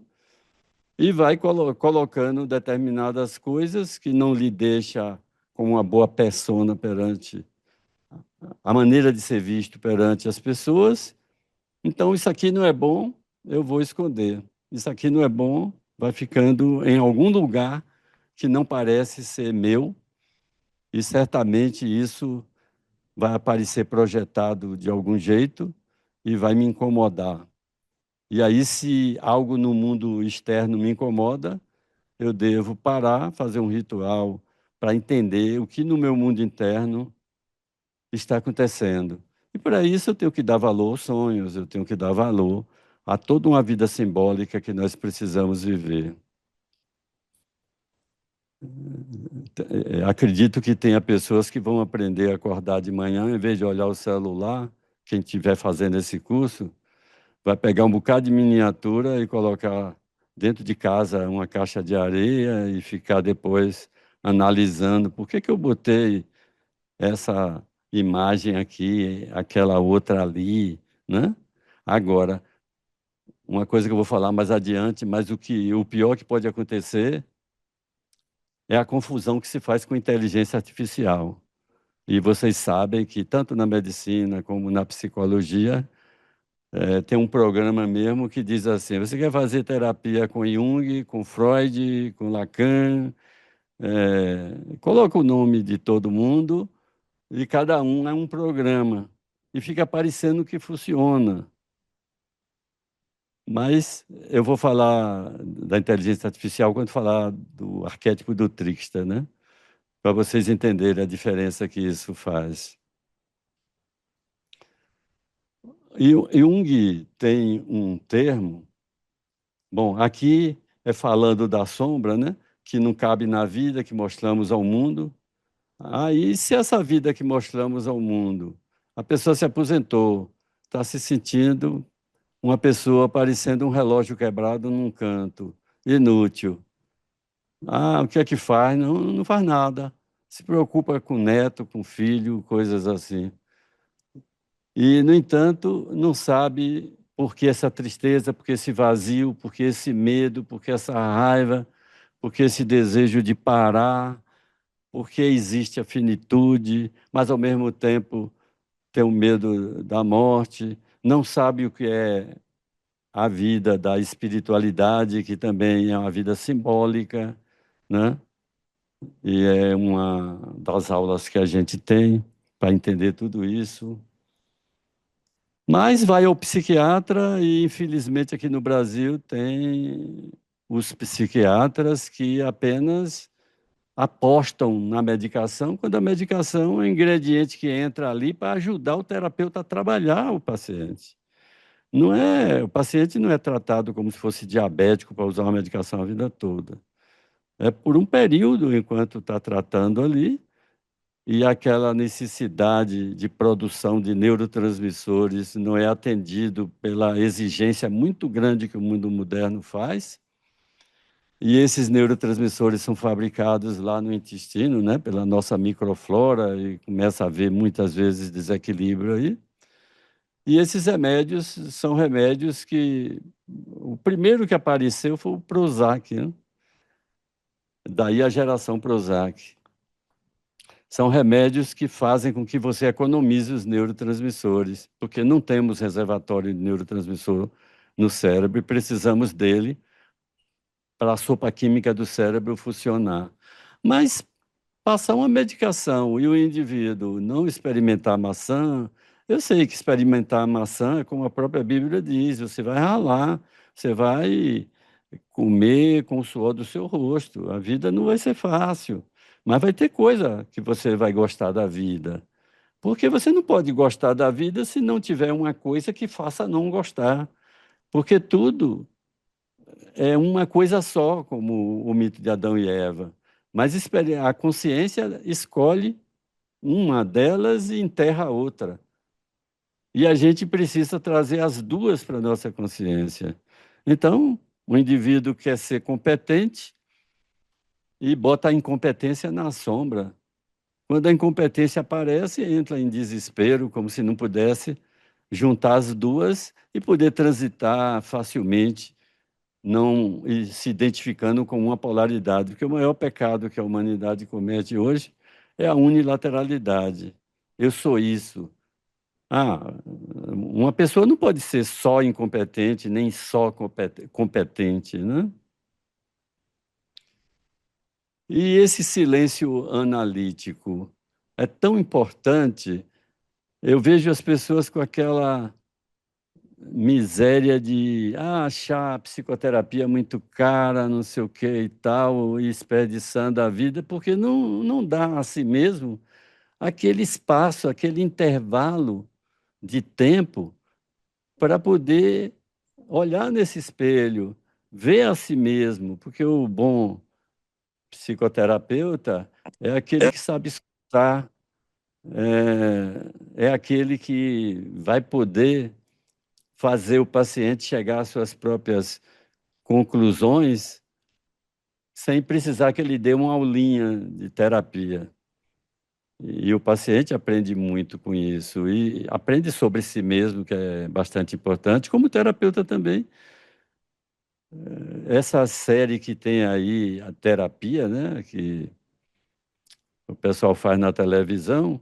e vai colocando determinadas coisas que não lhe deixa como uma boa persona perante a maneira de ser visto perante as pessoas. Então, isso aqui não é bom, eu vou esconder. Isso aqui não é bom, vai ficando em algum lugar que não parece ser meu, e certamente isso vai aparecer projetado de algum jeito e vai me incomodar. E aí, se algo no mundo externo me incomoda, eu devo parar, fazer um ritual para entender o que no meu mundo interno está acontecendo. E para isso eu tenho que dar valor aos sonhos, eu tenho que dar valor a toda uma vida simbólica que nós precisamos viver. Acredito que tenha pessoas que vão aprender a acordar de manhã, em vez de olhar o celular, quem estiver fazendo esse curso, vai pegar um bocado de miniatura e colocar dentro de casa uma caixa de areia e ficar depois analisando por que eu botei essa imagem aqui, aquela outra ali, né? Agora, uma coisa que eu vou falar mais adiante, mas o pior que pode acontecer é a confusão que se faz com inteligência artificial. E vocês sabem que tanto na medicina como na psicologia tem um programa mesmo que diz assim: você quer fazer terapia com Jung, com Freud, com Lacan, coloca o nome de todo mundo e cada um é um programa e fica parecendo que funciona. Mas eu vou falar da inteligência artificial quando falar do arquétipo do trickster, né? para vocês entenderem a diferença que isso faz. E Jung tem um termo, bom, aqui é falando da sombra, né? Que não cabe na vida que mostramos ao mundo. Aí, se essa vida que mostramos ao mundo, a pessoa se aposentou, está se sentindo uma pessoa parecendo um relógio quebrado num canto, inútil. O que é que faz? Não, não faz nada. Se preocupa com neto, com filho, coisas assim. E, no entanto, não sabe por que essa tristeza, por que esse vazio, por que esse medo, por que essa raiva, por que esse desejo de parar, por que existe a finitude, mas, ao mesmo tempo, tem o medo da morte, não sabe o que é a vida da espiritualidade, que também é uma vida simbólica, né? E é uma das aulas que a gente tem para entender tudo isso. Mas vai ao psiquiatra e, infelizmente, aqui no Brasil tem os psiquiatras que apenas apostam na medicação, quando a medicação é um ingrediente que entra ali para ajudar o terapeuta a trabalhar o paciente. Não é, o paciente não é tratado como se fosse diabético para usar uma medicação a vida toda. É por um período enquanto está tratando ali, e aquela necessidade de produção de neurotransmissores não é atendido pela exigência muito grande que o mundo moderno faz. E esses neurotransmissores são fabricados lá no intestino, né, pela nossa microflora, e começa a haver muitas vezes desequilíbrio aí. E esses remédios são remédios que o primeiro que apareceu foi o Prozac, né? Daí a geração Prozac. São remédios que fazem com que você economize os neurotransmissores, porque não temos reservatório de neurotransmissor no cérebro e precisamos dele para a sopa química do cérebro funcionar. Mas passar uma medicação e o indivíduo não experimentar maçã, eu sei que experimentar maçã é como a própria Bíblia diz, você vai ralar, você vai comer com o suor do seu rosto. A vida não vai ser fácil, mas vai ter coisa que você vai gostar da vida. Porque você não pode gostar da vida se não tiver uma coisa que faça não gostar. Porque tudo é uma coisa só, como o mito de Adão e Eva. Mas a consciência escolhe uma delas e enterra a outra. E a gente precisa trazer as duas para a nossa consciência. Então, o indivíduo quer ser competente e bota a incompetência na sombra. Quando a incompetência aparece, entra em desespero, como se não pudesse juntar as duas e poder transitar facilmente, não e se identificando com uma polaridade, porque o maior pecado que a humanidade comete hoje é a unilateralidade. Eu sou isso. Uma pessoa não pode ser só incompetente, nem só competente, né? E esse silêncio analítico é tão importante. Eu vejo as pessoas com aquela miséria de achar a psicoterapia muito cara, não sei o que e tal, e desperdiçando a vida, porque não dá a si mesmo aquele espaço, aquele intervalo de tempo para poder olhar nesse espelho, ver a si mesmo, porque o bom psicoterapeuta é aquele que sabe escutar, é aquele que vai poder fazer o paciente chegar às suas próprias conclusões sem precisar que ele dê uma aulinha de terapia. E o paciente aprende muito com isso e aprende sobre si mesmo, que é bastante importante, como o terapeuta também. Essa série que tem aí, a terapia, né, que o pessoal faz na televisão,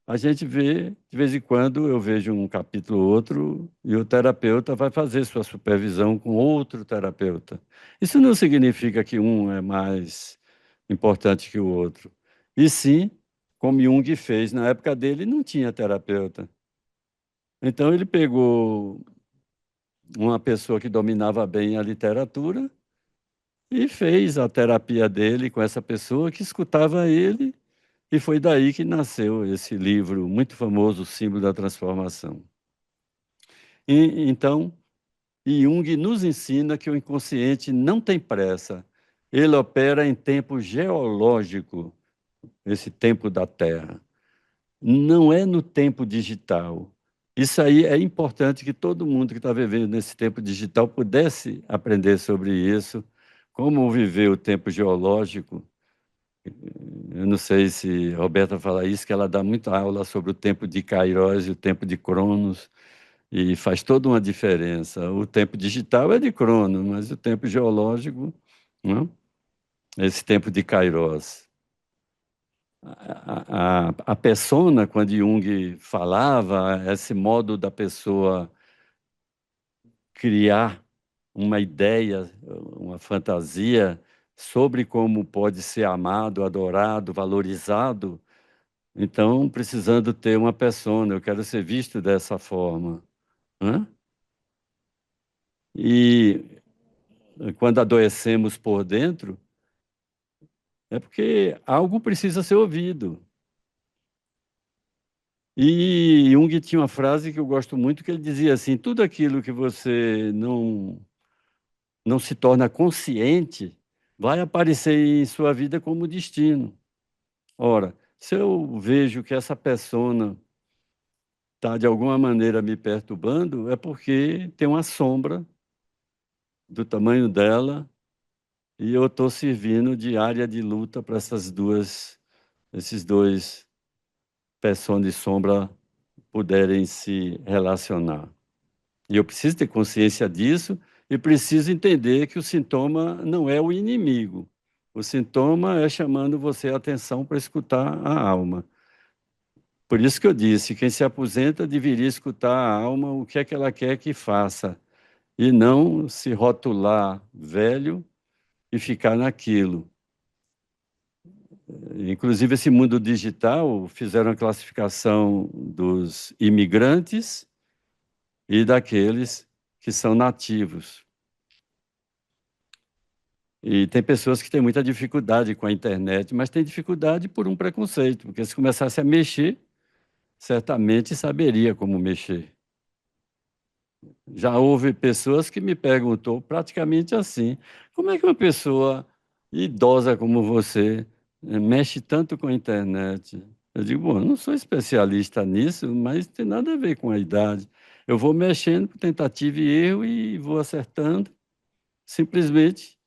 a gente vê, de vez em quando, eu vejo um capítulo ou outro, e o terapeuta vai fazer sua supervisão com outro terapeuta. Isso não significa que um é mais importante que o outro. E sim, como Jung fez, na época dele não tinha terapeuta. Então ele pegou uma pessoa que dominava bem a literatura e fez a terapia dele com essa pessoa que escutava ele, e foi daí que nasceu esse livro muito famoso, O Símbolo da Transformação. Então, Jung nos ensina que o inconsciente não tem pressa, ele opera em tempo geológico, esse tempo da Terra. Não é no tempo digital. Isso aí é importante que todo mundo que está vivendo nesse tempo digital pudesse aprender sobre isso, como viver o tempo geológico. Eu não sei se a Roberta fala isso, que ela dá muita aula sobre o tempo de Kairos e o tempo de Cronos, e faz toda uma diferença. O tempo digital é de Cronos, mas o tempo geológico, não? Esse tempo de Kairos. A persona, quando Jung falava, esse modo da pessoa criar uma ideia, uma fantasia sobre como pode ser amado, adorado, valorizado, então precisando ter uma persona, eu quero ser visto dessa forma, né? E quando adoecemos por dentro, é porque algo precisa ser ouvido. E Jung tinha uma frase que eu gosto muito, que ele dizia assim: tudo aquilo que você não se torna consciente vai aparecer em sua vida como destino. Ora, se eu vejo que essa persona está de alguma maneira me perturbando, é porque tem uma sombra do tamanho dela e eu estou servindo de área de luta para esses dois personas de sombra puderem se relacionar. E eu preciso ter consciência disso e preciso entender que o sintoma não é o inimigo. O sintoma é chamando você a atenção para escutar a alma. Por isso que eu disse, quem se aposenta deveria escutar a alma o que é que ela quer que faça, e não se rotular velho e ficar naquilo. Inclusive, esse mundo digital fizeram a classificação dos imigrantes e daqueles que são nativos. E tem pessoas que têm muita dificuldade com a internet, mas têm dificuldade por um preconceito, porque se começasse a mexer, certamente saberia como mexer. Já houve pessoas que me perguntou praticamente assim: como é que uma pessoa idosa como você mexe tanto com a internet? Eu digo, bom, eu não sou especialista nisso, mas tem nada a ver com a idade. Eu vou mexendo por tentativa e erro e vou acertando. Simplesmente,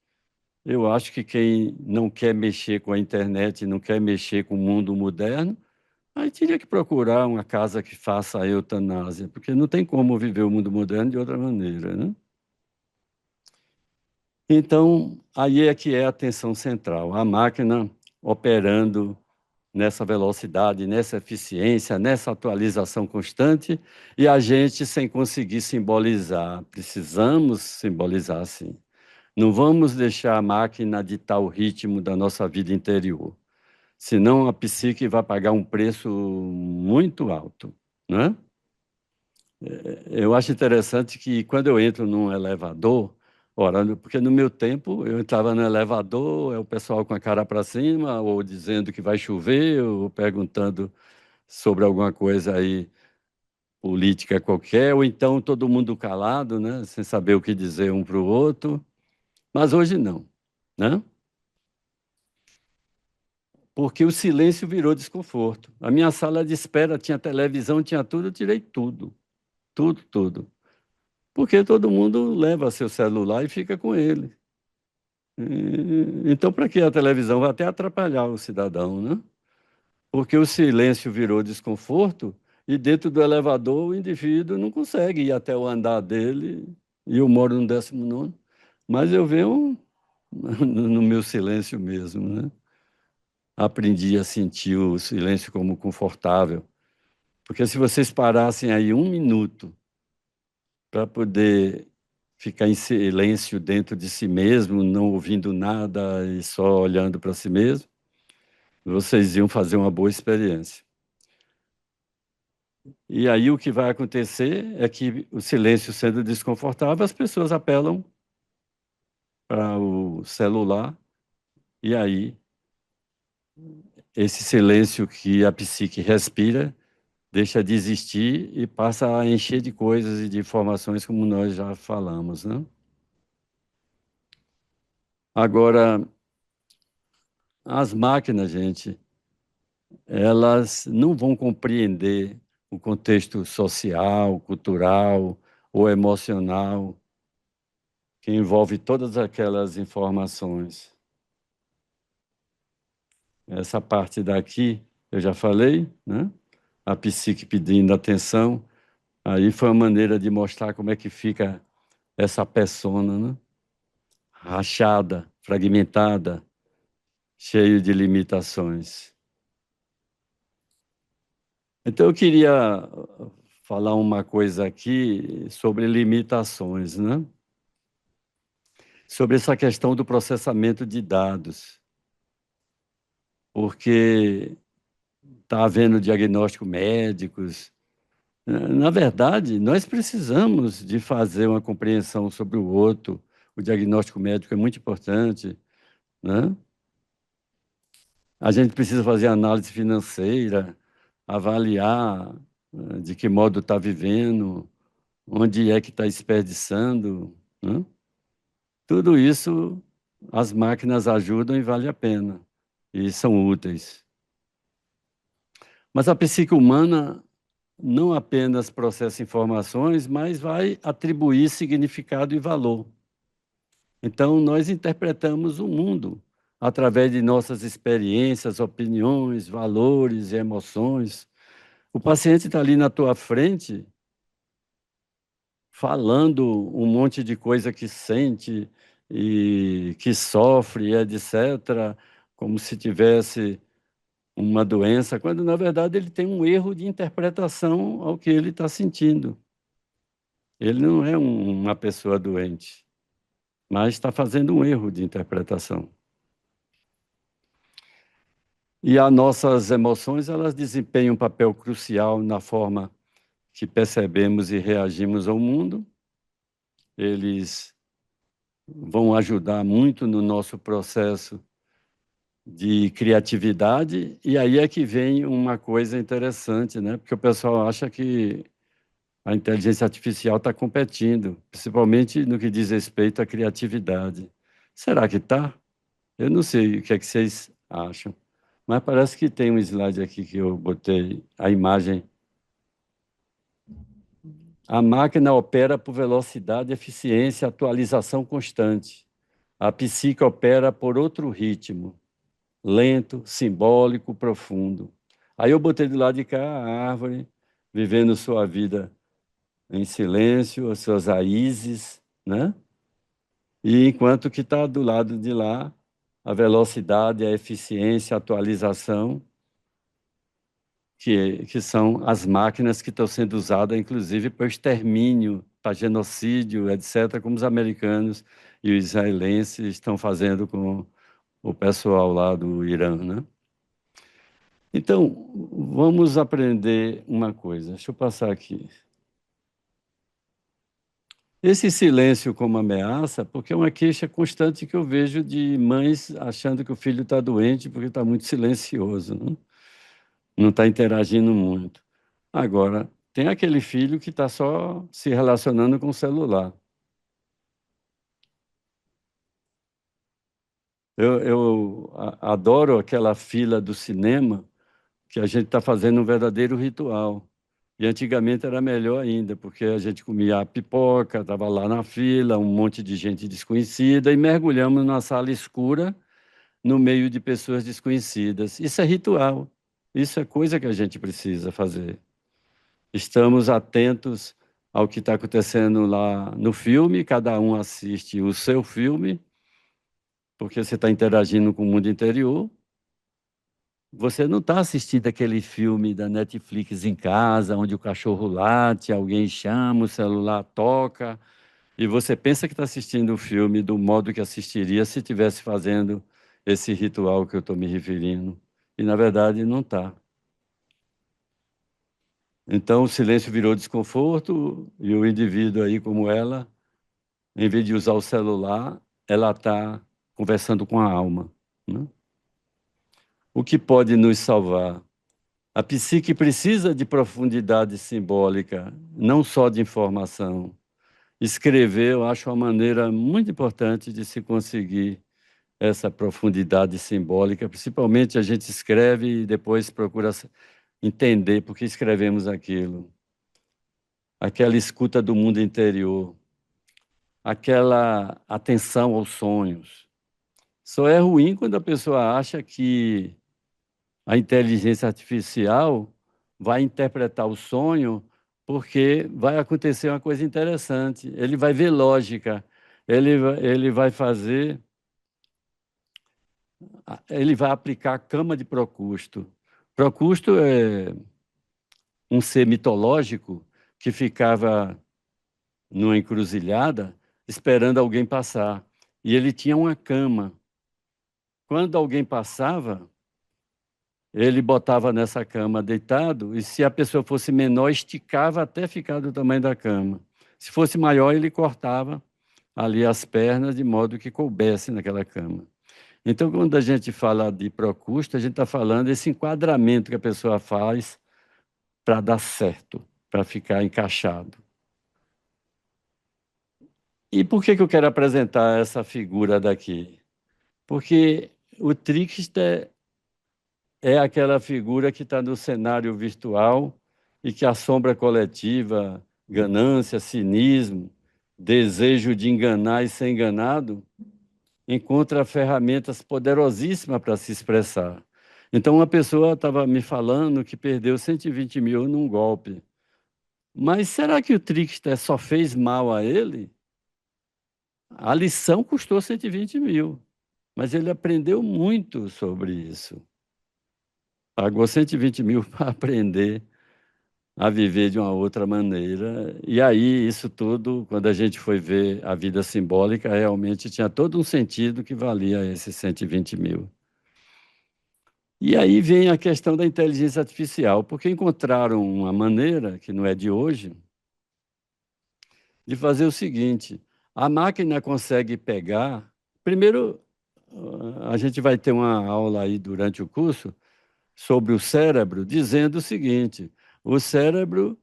eu acho que quem não quer mexer com a internet, não quer mexer com o mundo moderno, aí teria que procurar uma casa que faça a eutanásia, porque não tem como viver o mundo moderno de outra maneira, né? Então, aí é que é a tensão central, a máquina operando nessa velocidade, nessa eficiência, nessa atualização constante, e a gente sem conseguir simbolizar. Precisamos simbolizar, sim. Não vamos deixar a máquina ditar o ritmo da nossa vida interior, senão a psique vai pagar um preço muito alto, né? Eu acho interessante que quando eu entro num elevador, orando, porque no meu tempo eu entrava no elevador, é o pessoal com a cara para cima, ou dizendo que vai chover, ou perguntando sobre alguma coisa aí política qualquer, ou então todo mundo calado, né, sem saber o que dizer um para o outro. Mas hoje não, né? Porque o silêncio virou desconforto. A minha sala de espera tinha televisão, tinha tudo, eu tirei tudo, tudo, tudo. Porque todo mundo leva seu celular e fica com ele. Então, para que a televisão vai até atrapalhar o cidadão, né? Porque o silêncio virou desconforto e dentro do elevador o indivíduo não consegue ir até o andar dele. E eu moro no 19º, mas eu venho no meu silêncio mesmo, né? Aprendi a sentir o silêncio como confortável. Porque se vocês parassem aí um minuto para poder ficar em silêncio dentro de si mesmo, não ouvindo nada e só olhando para si mesmo, vocês iam fazer uma boa experiência. E aí o que vai acontecer é que o silêncio sendo desconfortável, as pessoas apelam para o celular, e aí esse silêncio que a psique respira deixa de existir e passa a encher de coisas e de informações, como nós já falamos, né? Agora, as máquinas, gente, elas não vão compreender o contexto social, cultural ou emocional que envolve todas aquelas informações. Essa parte daqui, eu já falei, né? A psique pedindo atenção, aí foi uma maneira de mostrar como é que fica essa persona, né? Rachada, fragmentada, cheio de limitações. Então, eu queria falar uma coisa aqui sobre limitações, né? Sobre essa questão do processamento de dados, porque está havendo diagnóstico médicos. Na verdade, nós precisamos de fazer uma compreensão sobre o outro. O diagnóstico médico é muito importante, né? A gente precisa fazer análise financeira, avaliar de que modo está vivendo, onde é que está desperdiçando, né? Tudo isso as máquinas ajudam e vale a pena, e são úteis. Mas a psique humana não apenas processa informações, mas vai atribuir significado e valor. Então, nós interpretamos o mundo através de nossas experiências, opiniões, valores e emoções. O paciente está ali na tua frente, falando um monte de coisa que sente e que sofre, etc., como se tivesse uma doença, quando na verdade ele tem um erro de interpretação ao que ele está sentindo. Ele não é uma pessoa doente, mas está fazendo um erro de interpretação. E as nossas emoções, elas desempenham um papel crucial na forma que percebemos e reagimos ao mundo. Eles vão ajudar muito no nosso processo de criatividade, e aí é que vem uma coisa interessante, né? Porque o pessoal acha que a inteligência artificial está competindo, principalmente no que diz respeito à criatividade. Será que está? Eu não sei o que é que vocês acham, mas parece que tem um slide aqui que eu botei a imagem. A máquina opera por velocidade, eficiência, atualização constante. A psique opera por outro ritmo, lento, simbólico, profundo. Aí eu botei do lado de cá a árvore, vivendo sua vida em silêncio, as suas raízes, né? E enquanto que está do lado de lá, a velocidade, a eficiência, a atualização, que são as máquinas que estão sendo usadas, inclusive, para o extermínio, para genocídio, etc., como os americanos e os israelenses estão fazendo com o pessoal lá do Irã, né? Então, vamos aprender uma coisa. Deixa eu passar aqui. Esse silêncio como ameaça, porque é uma queixa constante que eu vejo de mães achando que o filho está doente porque está muito silencioso, né? Não está interagindo muito. Agora, tem aquele filho que está só se relacionando com o celular. Eu adoro aquela fila do cinema que a gente está fazendo um verdadeiro ritual. E antigamente era melhor ainda, porque a gente comia a pipoca, estava lá na fila, um monte de gente desconhecida, e mergulhamos na sala escura, no meio de pessoas desconhecidas. Isso é ritual, isso é coisa que a gente precisa fazer. Estamos atentos ao que está acontecendo lá no filme, cada um assiste o seu filme, porque você está interagindo com o mundo interior. Você não está assistindo aquele filme da Netflix em casa, onde o cachorro late, alguém chama, o celular toca, e você pensa que está assistindo o filme do modo que assistiria se estivesse fazendo esse ritual que eu estou me referindo. E, na verdade, não está. Então, o silêncio virou desconforto, e o indivíduo aí, como ela, em vez de usar o celular, ela está conversando com a alma, né? O que pode nos salvar? A psique precisa de profundidade simbólica, não só de informação. Escrever, eu acho uma maneira muito importante de se conseguir essa profundidade simbólica, principalmente a gente escreve e depois procura entender por que escrevemos aquilo. Aquela escuta do mundo interior, aquela atenção aos sonhos. Só é ruim quando a pessoa acha que a inteligência artificial vai interpretar o sonho porque vai acontecer uma coisa interessante. Ele vai ver lógica, ele vai fazer, ele vai aplicar a cama de Procusto. Procusto é um ser mitológico que ficava numa encruzilhada esperando alguém passar. E ele tinha uma cama. Quando alguém passava, ele botava nessa cama deitado, e se a pessoa fosse menor, esticava até ficar do tamanho da cama. Se fosse maior, ele cortava ali as pernas de modo que coubesse naquela cama. Então, quando a gente fala de Procusto, a gente está falando desse enquadramento que a pessoa faz para dar certo, para ficar encaixado. E por que eu quero apresentar essa figura daqui? Porque o trickster é aquela figura que está no cenário virtual e que a sombra coletiva, ganância, cinismo, desejo de enganar e ser enganado, encontra ferramentas poderosíssimas para se expressar. Então, uma pessoa estava me falando que perdeu 120 mil num golpe. Mas será que o trickster só fez mal a ele? A lição custou 120 mil, mas ele aprendeu muito sobre isso. Pagou 120 mil para aprender a viver de uma outra maneira. E aí, isso tudo, quando a gente foi ver a vida simbólica, realmente tinha todo um sentido que valia esses 120 mil. E aí vem a questão da inteligência artificial, porque encontraram uma maneira, que não é de hoje, de fazer o seguinte: a máquina consegue pegar. Primeiro, a gente vai ter uma aula aí durante o curso sobre o cérebro, dizendo o seguinte: o cérebro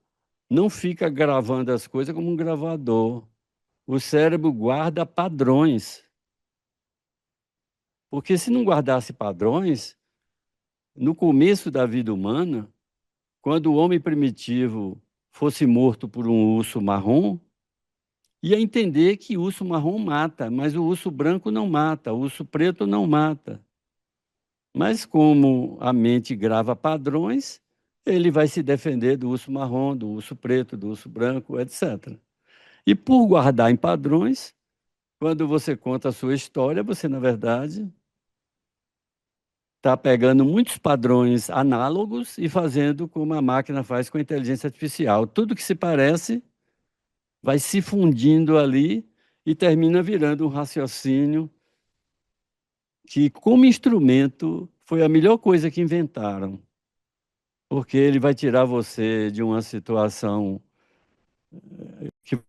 não fica gravando as coisas como um gravador. O cérebro guarda padrões. Porque se não guardasse padrões, no começo da vida humana, quando o homem primitivo fosse morto por um urso marrom, ia entender que o urso marrom mata, mas o urso branco não mata, o urso preto não mata. Mas como a mente grava padrões, ele vai se defender do urso marrom, do urso preto, do urso branco, etc. E por guardar em padrões, quando você conta a sua história, você, na verdade, está pegando muitos padrões análogos e fazendo como a máquina faz com a inteligência artificial. Tudo que se parece vai se fundindo ali e termina virando um raciocínio que, como instrumento, foi a melhor coisa que inventaram, porque ele vai tirar você de uma situação que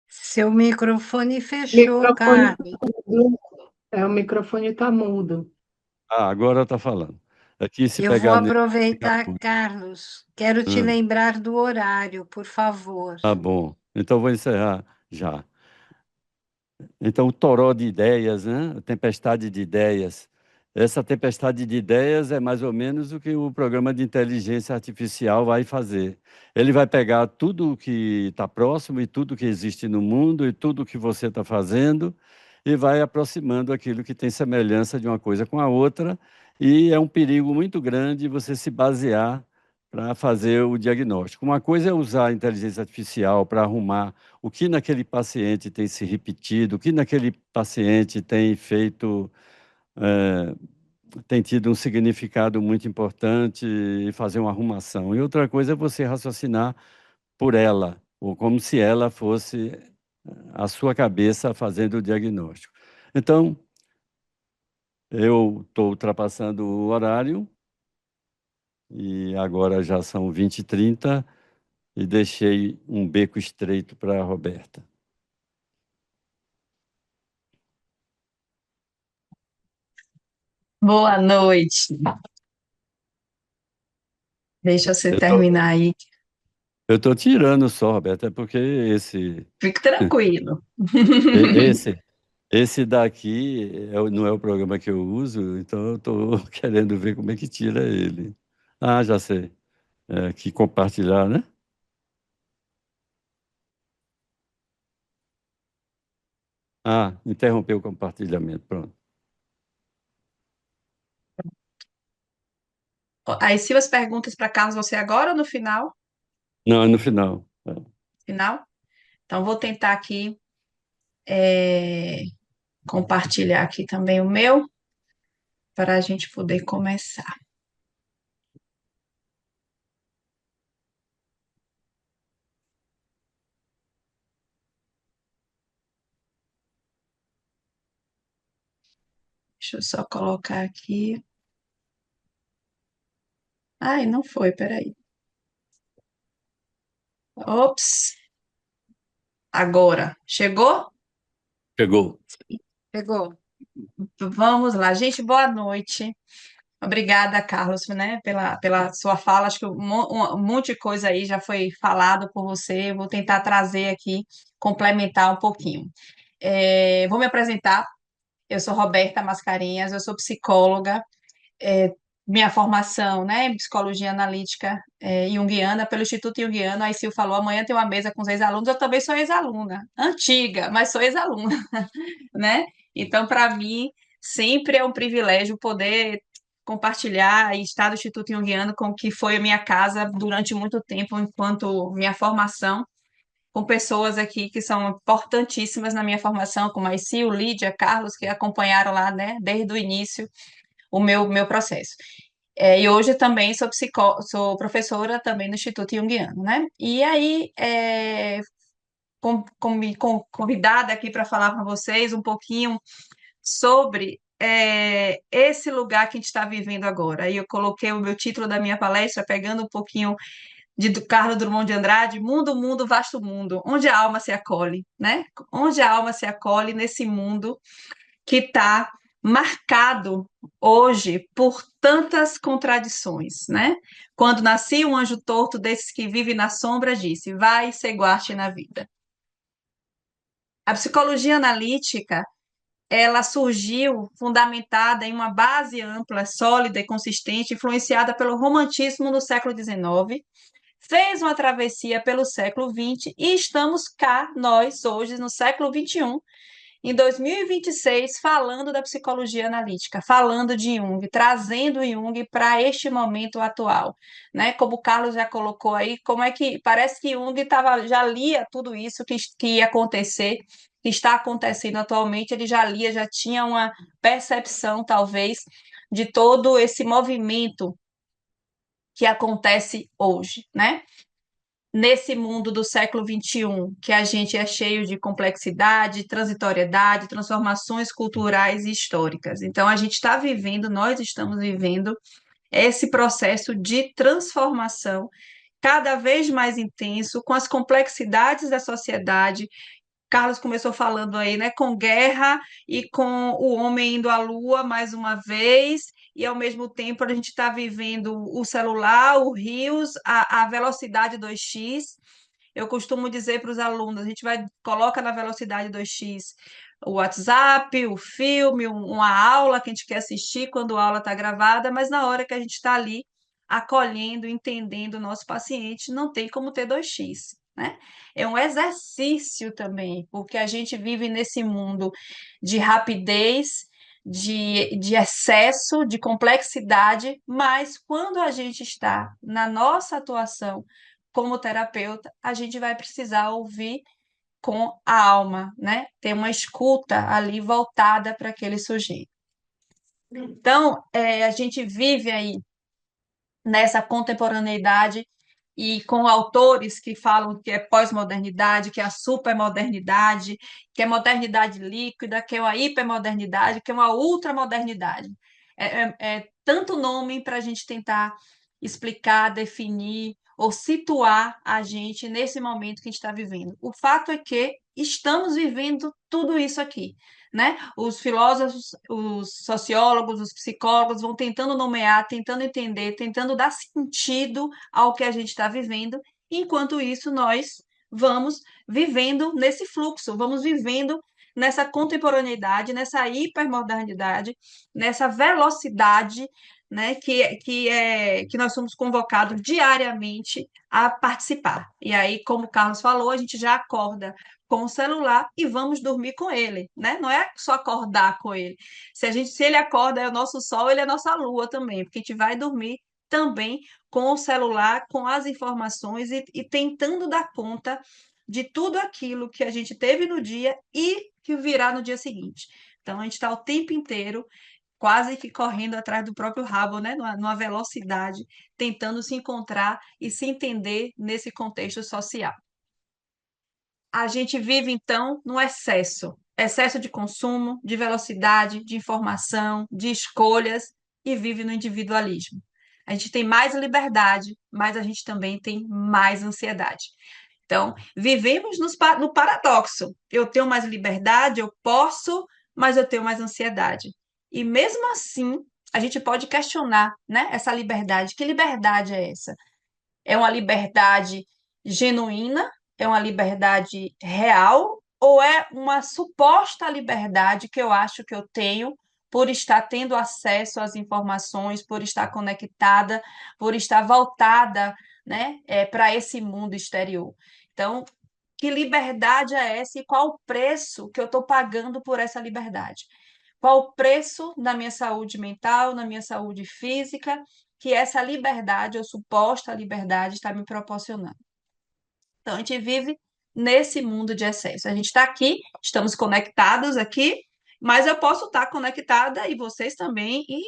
Seu microfone fechou, Microfone Carlos. mudo. O microfone está mudo. agora está falando. Aqui se Eu vou pegar nele, fica aproveitar, ruim. Carlos. Quero te Ah, lembrar do horário, por favor. tá bom. Então vou encerrar já. Então, o toró de ideias, né? A tempestade de ideias. Essa tempestade de ideias é mais ou menos o que o programa de inteligência artificial vai fazer. Ele vai pegar tudo que está próximo e tudo que existe no mundo e tudo que você está fazendo e vai aproximando aquilo que tem semelhança de uma coisa com a outra. E é um perigo muito grande você se basear para fazer o diagnóstico. Uma coisa é usar a inteligência artificial para arrumar o que naquele paciente tem se repetido, o que naquele paciente tem feito, tem tido um significado muito importante e fazer uma arrumação. E outra coisa é você raciocinar por ela, ou como se ela fosse a sua cabeça fazendo o diagnóstico. Então, eu estou ultrapassando o horário, e agora já são 20h30 e deixei um beco estreito para a Roberta. Boa noite. Deixa você Eu tô, terminar aí. eu tô tirando só, Roberta, é porque Fique tranquilo. esse, esse daqui não é o programa que eu uso, então eu tô querendo ver como é que tira ele. Ah, já sei. É, que compartilhar, né? Ah, interrompeu o compartilhamento, pronto. Aí, se as perguntas para Carlos, você agora ou no final? Não, é no final. É. Final? Então, vou tentar aqui é, compartilhar aqui também o meu, para a gente poder começar. Deixa eu só colocar aqui. Ai, não foi, peraí. Ops, agora. Chegou? Pegou. Pegou. Vamos lá, gente, boa noite. Obrigada, Carlos, né, pela sua fala. Acho que um monte de coisa aí já foi falado por você. Vou tentar trazer aqui, complementar um pouquinho. Vou me apresentar. Eu sou Roberta Mascarenhas, eu sou psicóloga. é, Minha formação, né, em psicologia analítica junguiana pelo Instituto Junguiano. A Sil falou, amanhã tem uma mesa com os ex-alunos. Eu também sou ex-aluna, antiga, mas sou ex-aluna, né? Então, para mim, sempre é um privilégio poder compartilhar e estar no Instituto Junguiano com o que foi a minha casa durante muito tempo, enquanto minha formação, com pessoas aqui que são importantíssimas na minha formação, como a Sil, Lídia, Carlos, que acompanharam lá, né, desde o início o meu processo. E hoje também sou professora também no Instituto Junguiano, né? E aí, convidada aqui para falar com vocês um pouquinho sobre esse lugar que a gente está vivendo agora. Aí eu coloquei o meu título da minha palestra, pegando um pouquinho do Carlos Drummond de Andrade, Mundo, Mundo, Vasto Mundo, onde a alma se acolhe, né? Onde a alma se acolhe nesse mundo que está marcado hoje por tantas contradições, né? Quando nasci um anjo torto desses que vive na sombra, disse: vai ser guaste na vida. A psicologia analítica, ela surgiu fundamentada em uma base ampla, sólida e consistente, influenciada pelo romantismo no século XIX, fez uma travessia pelo século XX e estamos cá, nós, hoje, no século XXI, em 2026, falando da psicologia analítica, falando de Jung, trazendo Jung para este momento atual, né? Como o Carlos já colocou aí, como é que parece que Jung já lia tudo isso que ia acontecer, que está acontecendo atualmente, ele já lia, já tinha uma percepção, talvez, de todo esse movimento que acontece hoje, né? Nesse mundo do século XXI, que a gente é cheio de complexidade, transitoriedade, transformações culturais e históricas. Então, a gente está vivendo, nós estamos vivendo esse processo de transformação cada vez mais intenso, com as complexidades da sociedade. Carlos começou falando aí, né, com guerra e com o homem indo à lua mais uma vez, e ao mesmo tempo a gente está vivendo o celular, o rios, a velocidade 2x. Eu costumo dizer para os alunos, a gente coloca na velocidade 2x o WhatsApp, o filme, uma aula que a gente quer assistir quando a aula está gravada, mas na hora que a gente está ali acolhendo, entendendo o nosso paciente, não tem como ter 2x, né? É um exercício também, porque a gente vive nesse mundo de rapidez, de excesso, de complexidade, mas quando a gente está na nossa atuação como terapeuta, a gente vai precisar ouvir com a alma, né? Ter uma escuta ali voltada para aquele sujeito. Então, a gente vive aí nessa contemporaneidade e com autores que falam que é pós-modernidade, que é a supermodernidade, que é modernidade líquida, que é uma hipermodernidade, que é uma ultramodernidade. É tanto nome para a gente tentar explicar, definir ou situar a gente nesse momento que a gente está vivendo. O fato é que estamos vivendo tudo isso aqui, né? Os filósofos, os sociólogos, os psicólogos vão tentando nomear, tentando entender, tentando dar sentido ao que a gente está vivendo. Enquanto isso, nós vamos vivendo nesse fluxo, vamos vivendo nessa contemporaneidade, nessa hipermodernidade, nessa velocidade, né, que nós somos convocados diariamente a participar. E aí, como o Carlos falou, a gente já acorda com o celular e vamos dormir com ele, né? Não é só acordar com ele. Se ele acorda, é o nosso sol, ele é a nossa lua também, porque a gente vai dormir também com o celular, com as informações e tentando dar conta de tudo aquilo que a gente teve no dia e que virá no dia seguinte. Então, a gente está o tempo inteiro quase que correndo atrás do próprio rabo, né? Numa velocidade, tentando se encontrar e se entender nesse contexto social. A gente vive, então, no excesso de consumo, de velocidade, de informação, de escolhas, e vive no individualismo. A gente tem mais liberdade, mas a gente também tem mais ansiedade. Então, vivemos no paradoxo. Eu tenho mais liberdade, eu posso, mas eu tenho mais ansiedade. E mesmo assim, a gente pode questionar, né, essa liberdade. Que liberdade é essa? É uma liberdade genuína? É uma liberdade real? Ou é uma suposta liberdade que eu acho que eu tenho por estar tendo acesso às informações, por estar conectada, por estar voltada, né, para esse mundo exterior? Então, que liberdade é essa e qual o preço que eu estou pagando por essa liberdade? Qual o preço na minha saúde mental, na minha saúde física, que essa liberdade, ou suposta liberdade, está me proporcionando? Então, a gente vive nesse mundo de excesso. A gente está aqui, estamos conectados aqui, mas eu posso estar conectada e vocês também, e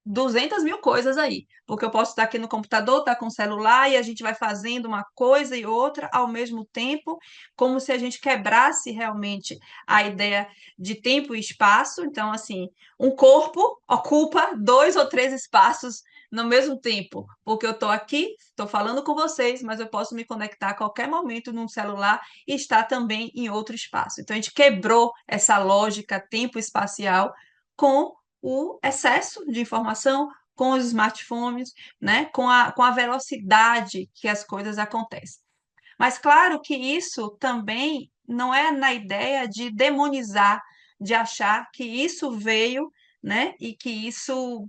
200 mil coisas aí, porque eu posso estar aqui no computador, estar com o celular e a gente vai fazendo uma coisa e outra ao mesmo tempo, como se a gente quebrasse realmente a ideia de tempo e espaço. Então, assim, um corpo ocupa 2 ou 3 espaços no mesmo tempo, porque eu estou aqui, estou falando com vocês, mas eu posso me conectar a qualquer momento num celular e estar também em outro espaço. Então, a gente quebrou essa lógica tempo-espacial com o excesso de informação, com os smartphones, né? Com a velocidade que as coisas acontecem. Mas claro que isso também não é na ideia de demonizar, de achar que isso veio, né? E que isso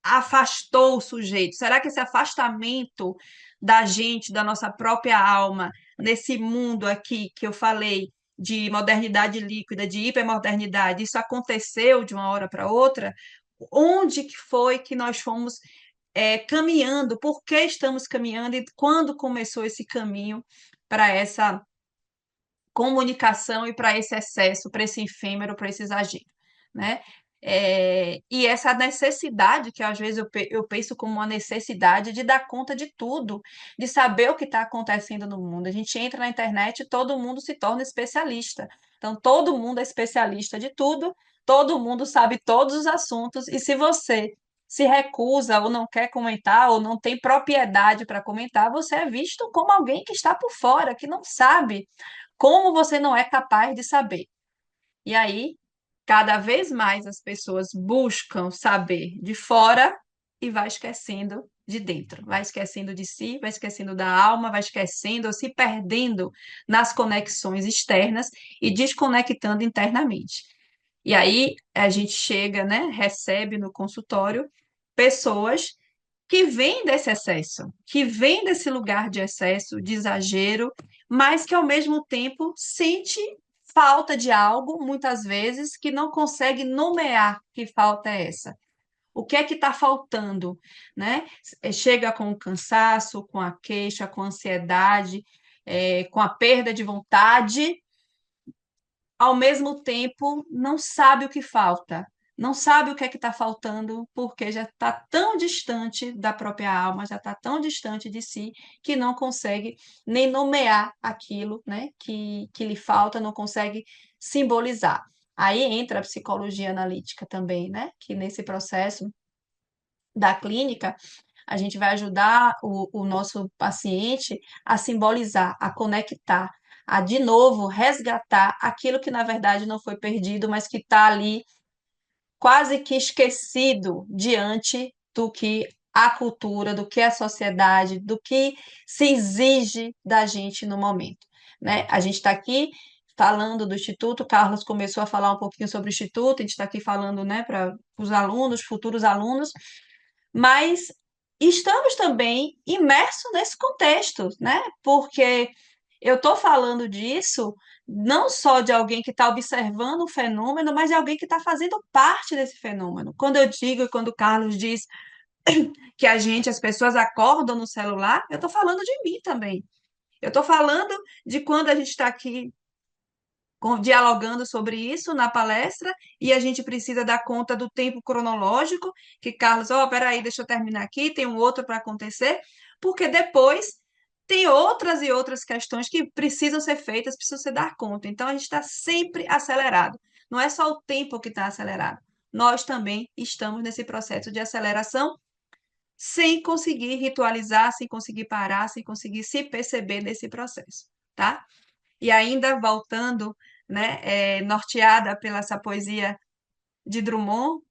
afastou o sujeito. Será que esse afastamento da gente, da nossa própria alma, nesse mundo aqui que eu falei de modernidade líquida, de hipermodernidade, isso aconteceu de uma hora para outra? Onde que foi que nós fomos caminhando? Por que estamos caminhando? E quando começou esse caminho para essa comunicação e para esse excesso, para esse efêmero, para esse exagero, né? E essa necessidade, que às vezes eu penso como uma necessidade de dar conta de tudo, de saber o que está acontecendo no mundo. A gente entra na internet e todo mundo se torna especialista. Então, todo mundo é especialista de tudo, todo mundo sabe todos os assuntos, e se você se recusa ou não quer comentar ou não tem propriedade para comentar, você é visto como alguém que está por fora, que não sabe como você não é capaz de saber. E aí, cada vez mais as pessoas buscam saber de fora e vai esquecendo de dentro, vai esquecendo de si, vai esquecendo da alma, vai esquecendo ou se perdendo nas conexões externas e desconectando internamente. E aí a gente chega, né, recebe no consultório pessoas que vêm desse excesso, que vêm desse lugar de excesso, de exagero, mas que ao mesmo tempo sente falta de algo, muitas vezes, que não consegue nomear que falta é essa. O que é que está faltando, né? Chega com o cansaço, com a queixa, com a ansiedade, com a perda de vontade, ao mesmo tempo não sabe o que falta, não sabe o que é que está faltando, porque já está tão distante da própria alma, já está tão distante de si, que não consegue nem nomear aquilo, né, que lhe falta, não consegue simbolizar. Aí entra a psicologia analítica também, né, que nesse processo da clínica a gente vai ajudar o nosso paciente a simbolizar, a conectar, a de novo resgatar aquilo que na verdade não foi perdido, mas que está ali quase que esquecido diante do que a cultura, do que a sociedade, do que se exige da gente no momento, né? A gente está aqui falando do Instituto, o Carlos começou a falar um pouquinho sobre o Instituto, a gente está aqui falando, né, para os alunos, futuros alunos, mas estamos também imersos nesse contexto, né? Porque eu estou falando disso não só de alguém que está observando o fenômeno, mas de alguém que está fazendo parte desse fenômeno. Quando eu digo e quando o Carlos diz que as pessoas acordam no celular, eu estou falando de mim também. Eu estou falando de quando a gente está aqui dialogando sobre isso na palestra e a gente precisa dar conta do tempo cronológico, que Carlos, peraí, deixa eu terminar aqui, tem um outro para acontecer, porque depois tem outras e outras questões que precisam ser feitas, precisam ser dar conta. Então a gente está sempre acelerado. Não é só o tempo que está acelerado. Nós também estamos nesse processo de aceleração sem conseguir ritualizar, sem conseguir parar, sem conseguir se perceber nesse processo, tá? E ainda voltando, né, norteada pela essa poesia de Drummond,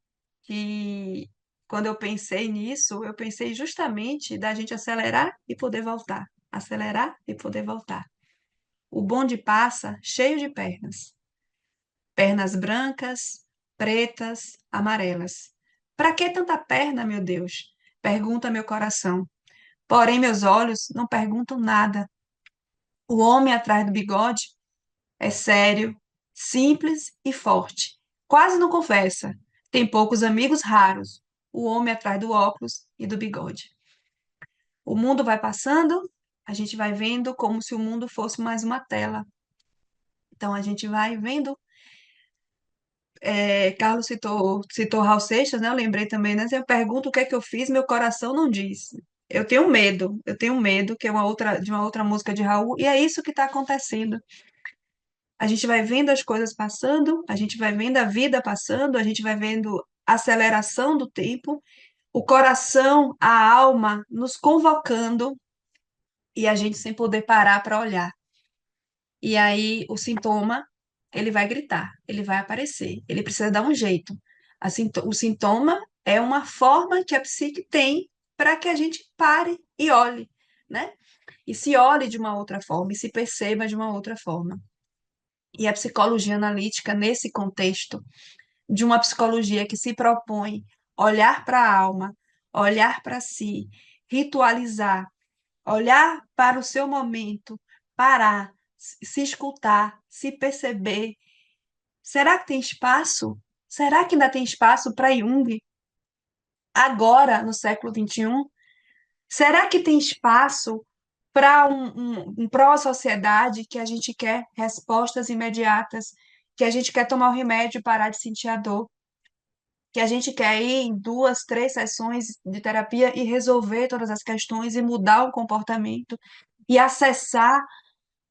que quando eu pensei nisso, eu pensei justamente da gente acelerar e poder voltar, acelerar e poder voltar. O bonde passa cheio de pernas, pernas brancas, pretas, amarelas. Para que tanta perna, meu Deus? Pergunta meu coração. Porém, meus olhos não perguntam nada. O homem atrás do bigode é sério, simples e forte. Quase não conversa. Tem poucos amigos raros. O homem atrás do óculos e do bigode. O mundo vai passando, a gente vai vendo como se o mundo fosse mais uma tela. Então a gente vai vendo. Carlos citou Raul Seixas, né? Eu lembrei também, né? Eu pergunto o que é que eu fiz, meu coração não diz. Eu tenho medo, que é de uma outra música de Raul, e é isso que está acontecendo. A gente vai vendo as coisas passando, a gente vai vendo a vida passando, a gente vai vendo a aceleração do tempo, o coração, a alma nos convocando e a gente sem poder parar para olhar. E aí o sintoma, ele vai gritar, ele vai aparecer, ele precisa dar um jeito. O sintoma é uma forma que a psique tem para que a gente pare e olhe, né? E se olhe de uma outra forma, e se perceba de uma outra forma. E a psicologia analítica, nesse contexto, de uma psicologia que se propõe olhar para a alma, olhar para si, ritualizar, olhar para o seu momento, parar, se escutar, se perceber. Será que tem espaço? Será que ainda tem espaço para Jung agora, no século XXI? Será que tem espaço para um pró-sociedade que a gente quer respostas imediatas, que a gente quer tomar o remédio e parar de sentir a dor, que a gente quer ir em 2, 3 sessões de terapia e resolver todas as questões e mudar o comportamento e acessar,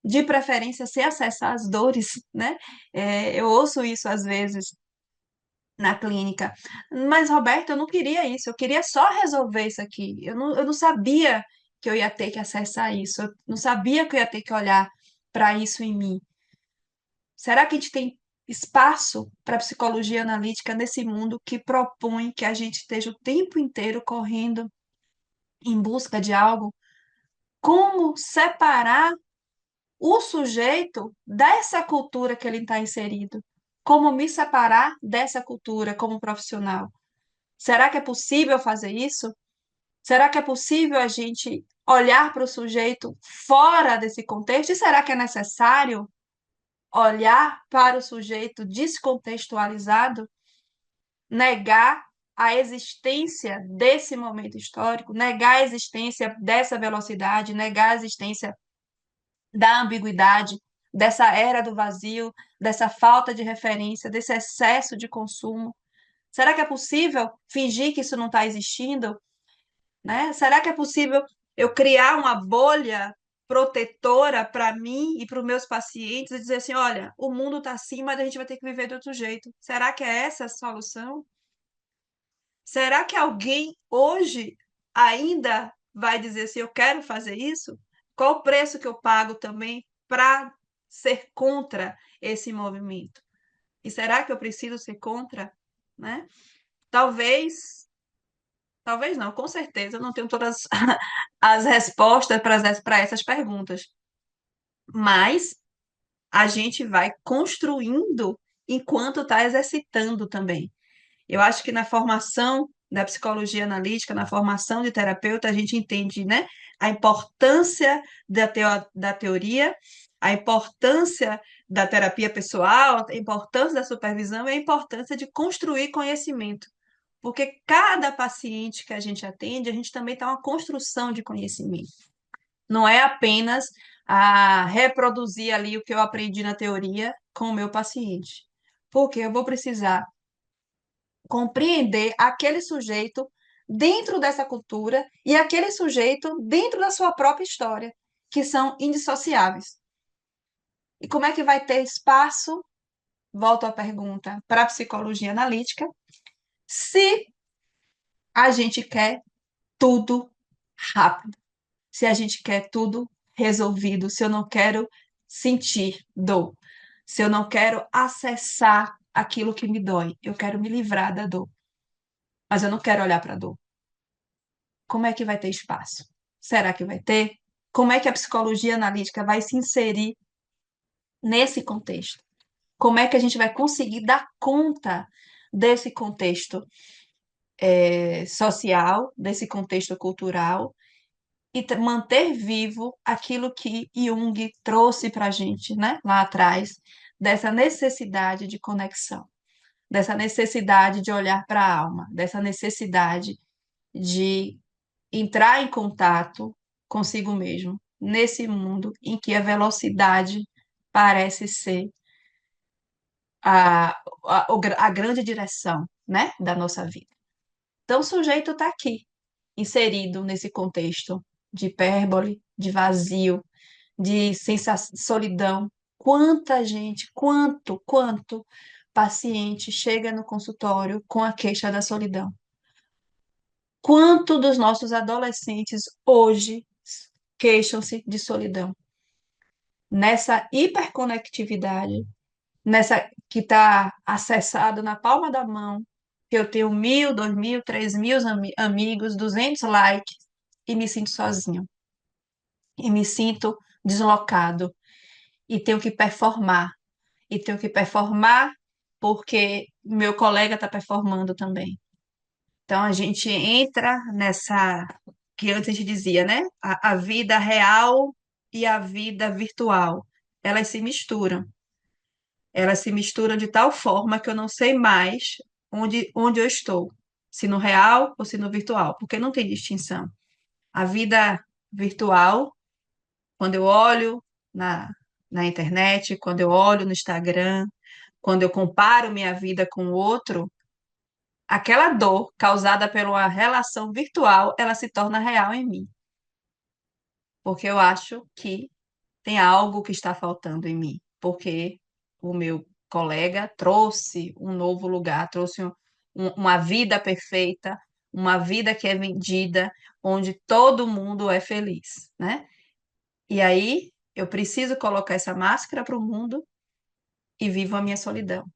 de preferência, sem acessar as dores, né? Eu ouço isso às vezes na clínica. Mas, Roberto, eu não queria isso, eu queria só resolver isso aqui. Eu não sabia que eu ia ter que acessar isso, eu não sabia que eu ia ter que olhar para isso em mim. Será que a gente tem espaço para psicologia analítica nesse mundo que propõe que a gente esteja o tempo inteiro correndo em busca de algo? Como separar o sujeito dessa cultura que ele está inserido? Como me separar dessa cultura como profissional? Será que é possível fazer isso? Será que é possível a gente olhar para o sujeito fora desse contexto? E será que é necessário olhar para o sujeito descontextualizado, negar a existência desse momento histórico, negar a existência dessa velocidade, negar a existência da ambiguidade, dessa era do vazio, dessa falta de referência, desse excesso de consumo? Será que é possível fingir que isso não está existindo, né? Será que é possível eu criar uma bolha protetora para mim e para os meus pacientes e dizer assim, olha, o mundo está assim, mas a gente vai ter que viver de outro jeito. Será que é essa a solução? Será que alguém hoje ainda vai dizer assim, eu quero fazer isso? Qual o preço que eu pago também para ser contra esse movimento? E será que eu preciso ser contra, né? Talvez, talvez não, com certeza eu não tenho todas as respostas para essas perguntas, mas a gente vai construindo enquanto está exercitando também. Eu acho que na formação da psicologia analítica, na formação de terapeuta, a gente entende, né, a importância da teoria, a importância da terapia pessoal, a importância da supervisão e a importância de construir conhecimento. Porque cada paciente que a gente atende, a gente também está uma construção de conhecimento. Não é apenas a reproduzir ali o que eu aprendi na teoria com o meu paciente. Porque eu vou precisar compreender aquele sujeito dentro dessa cultura e aquele sujeito dentro da sua própria história, que são indissociáveis. E como é que vai ter espaço, volto à pergunta, para a psicologia analítica, se a gente quer tudo rápido, se a gente quer tudo resolvido, se eu não quero sentir dor, se eu não quero acessar aquilo que me dói, eu quero me livrar da dor, mas eu não quero olhar para a dor. Como é que vai ter espaço? Será que vai ter? Como é que a psicologia analítica vai se inserir nesse contexto? Como é que a gente vai conseguir dar conta desse contexto social, desse contexto cultural e manter vivo aquilo que Jung trouxe para a gente, né, lá atrás, dessa necessidade de conexão, dessa necessidade de olhar para a alma, dessa necessidade de entrar em contato consigo mesmo, nesse mundo em que a velocidade parece ser a grande direção, né, da nossa vida. Então, o sujeito está aqui, inserido nesse contexto de hipérbole, de vazio, de solidão. Quanta gente, quanto paciente chega no consultório com a queixa da solidão? Quanto dos nossos adolescentes hoje queixam-se de solidão? Nessa hiperconectividade, nessa que está acessado na palma da mão, que eu tenho 1.000, 2.000, 3.000 amigos, 200 likes e me sinto sozinho. E me sinto deslocado. E tenho que performar. E tenho que performar porque meu colega está performando também. Então a gente entra nessa que antes a gente dizia, né? A vida real e a vida virtual. Elas se misturam. Elas se misturam de tal forma que eu não sei mais onde eu estou. Se no real ou se no virtual, porque não tem distinção. A vida virtual, quando eu olho na, na internet, quando eu olho no Instagram, quando eu comparo minha vida com o outro, aquela dor causada pela relação virtual, ela se torna real em mim, porque eu acho que tem algo que está faltando em mim, porque o meu colega trouxe um novo lugar, trouxe uma vida perfeita, uma vida que é vendida, onde todo mundo é feliz, né? E aí eu preciso colocar essa máscara para o mundo e vivo a minha solidão,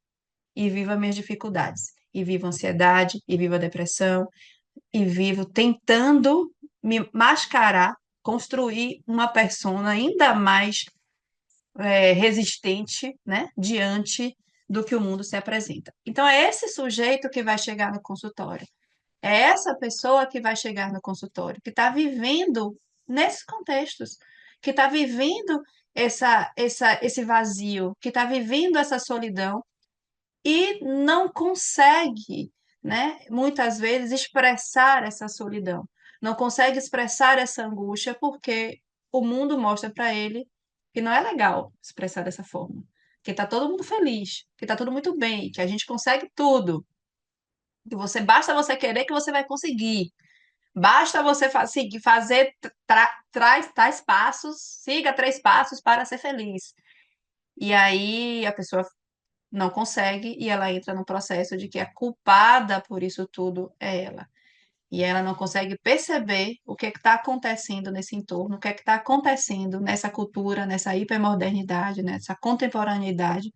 e vivo as minhas dificuldades, e vivo a ansiedade, e vivo a depressão, e vivo tentando me mascarar, construir uma persona ainda mais resistente, né, diante do que o mundo se apresenta. Então, é esse sujeito que vai chegar no consultório, é essa pessoa que vai chegar no consultório, que está vivendo nesses contextos, que está vivendo esse vazio, que está vivendo essa solidão e não consegue, né, muitas vezes expressar essa solidão, não consegue expressar essa angústia porque o mundo mostra para ele que não é legal expressar dessa forma, que está todo mundo feliz, que está tudo muito bem, que a gente consegue tudo, que você basta você querer que você vai conseguir. Basta você seguir, fazer tais passos, siga 3 passos para ser feliz. E aí a pessoa não consegue e ela entra no processo de que a culpada por isso tudo é ela. E ela não consegue perceber o que está acontecendo nesse entorno, o que está acontecendo nessa cultura, nessa hipermodernidade, nessa contemporaneidade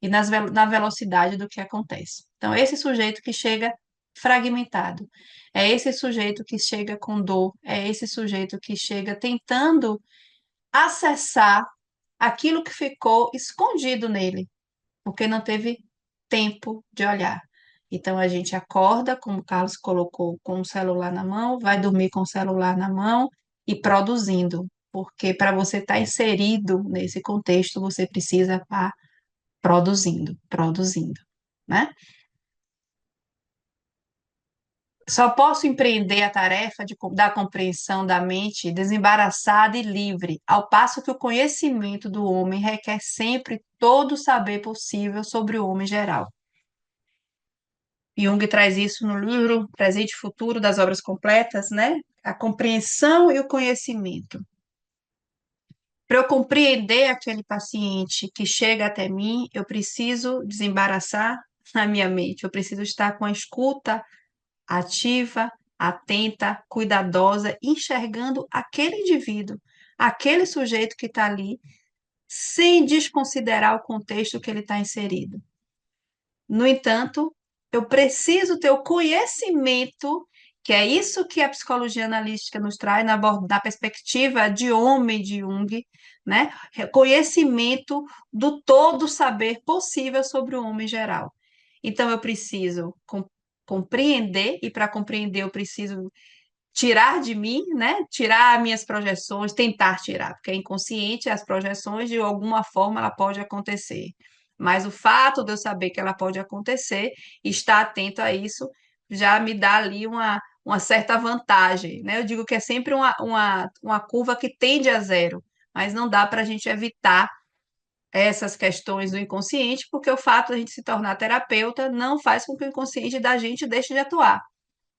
e na velocidade do que acontece. Então, esse sujeito que chega fragmentado, é esse sujeito que chega com dor, é esse sujeito que chega tentando acessar aquilo que ficou escondido nele, porque não teve tempo de olhar. Então a gente acorda, como o Carlos colocou, com o celular na mão, vai dormir com o celular na mão e produzindo, porque para você estar inserido nesse contexto, você precisa estar produzindo, produzindo, né? Só posso empreender a tarefa da compreensão da mente desembaraçada e livre, ao passo que o conhecimento do homem requer sempre todo o saber possível sobre o homem geral. Jung traz isso no livro Presente e Futuro das Obras Completas, né? A compreensão e o conhecimento. Para eu compreender aquele paciente que chega até mim, eu preciso desembaraçar a minha mente, eu preciso estar com a escuta ativa, atenta, cuidadosa, enxergando aquele indivíduo, aquele sujeito que está ali, sem desconsiderar o contexto que ele está inserido. No entanto, eu preciso ter o conhecimento, que é isso que a psicologia analítica nos traz na perspectiva de homem de Jung, né? Conhecimento do todo saber possível sobre o homem geral. Então, eu preciso compreender, e para compreender, eu preciso tirar de mim, né? Tirar minhas projeções, tentar tirar, porque é inconsciente, as projeções, de alguma forma, ela pode acontecer. Mas o fato de eu saber que ela pode acontecer, estar atento a isso, já me dá ali uma certa vantagem, né? Eu digo que é sempre uma curva que tende a zero, mas não dá para a gente evitar essas questões do inconsciente, porque o fato de a gente se tornar terapeuta não faz com que o inconsciente da gente deixe de atuar,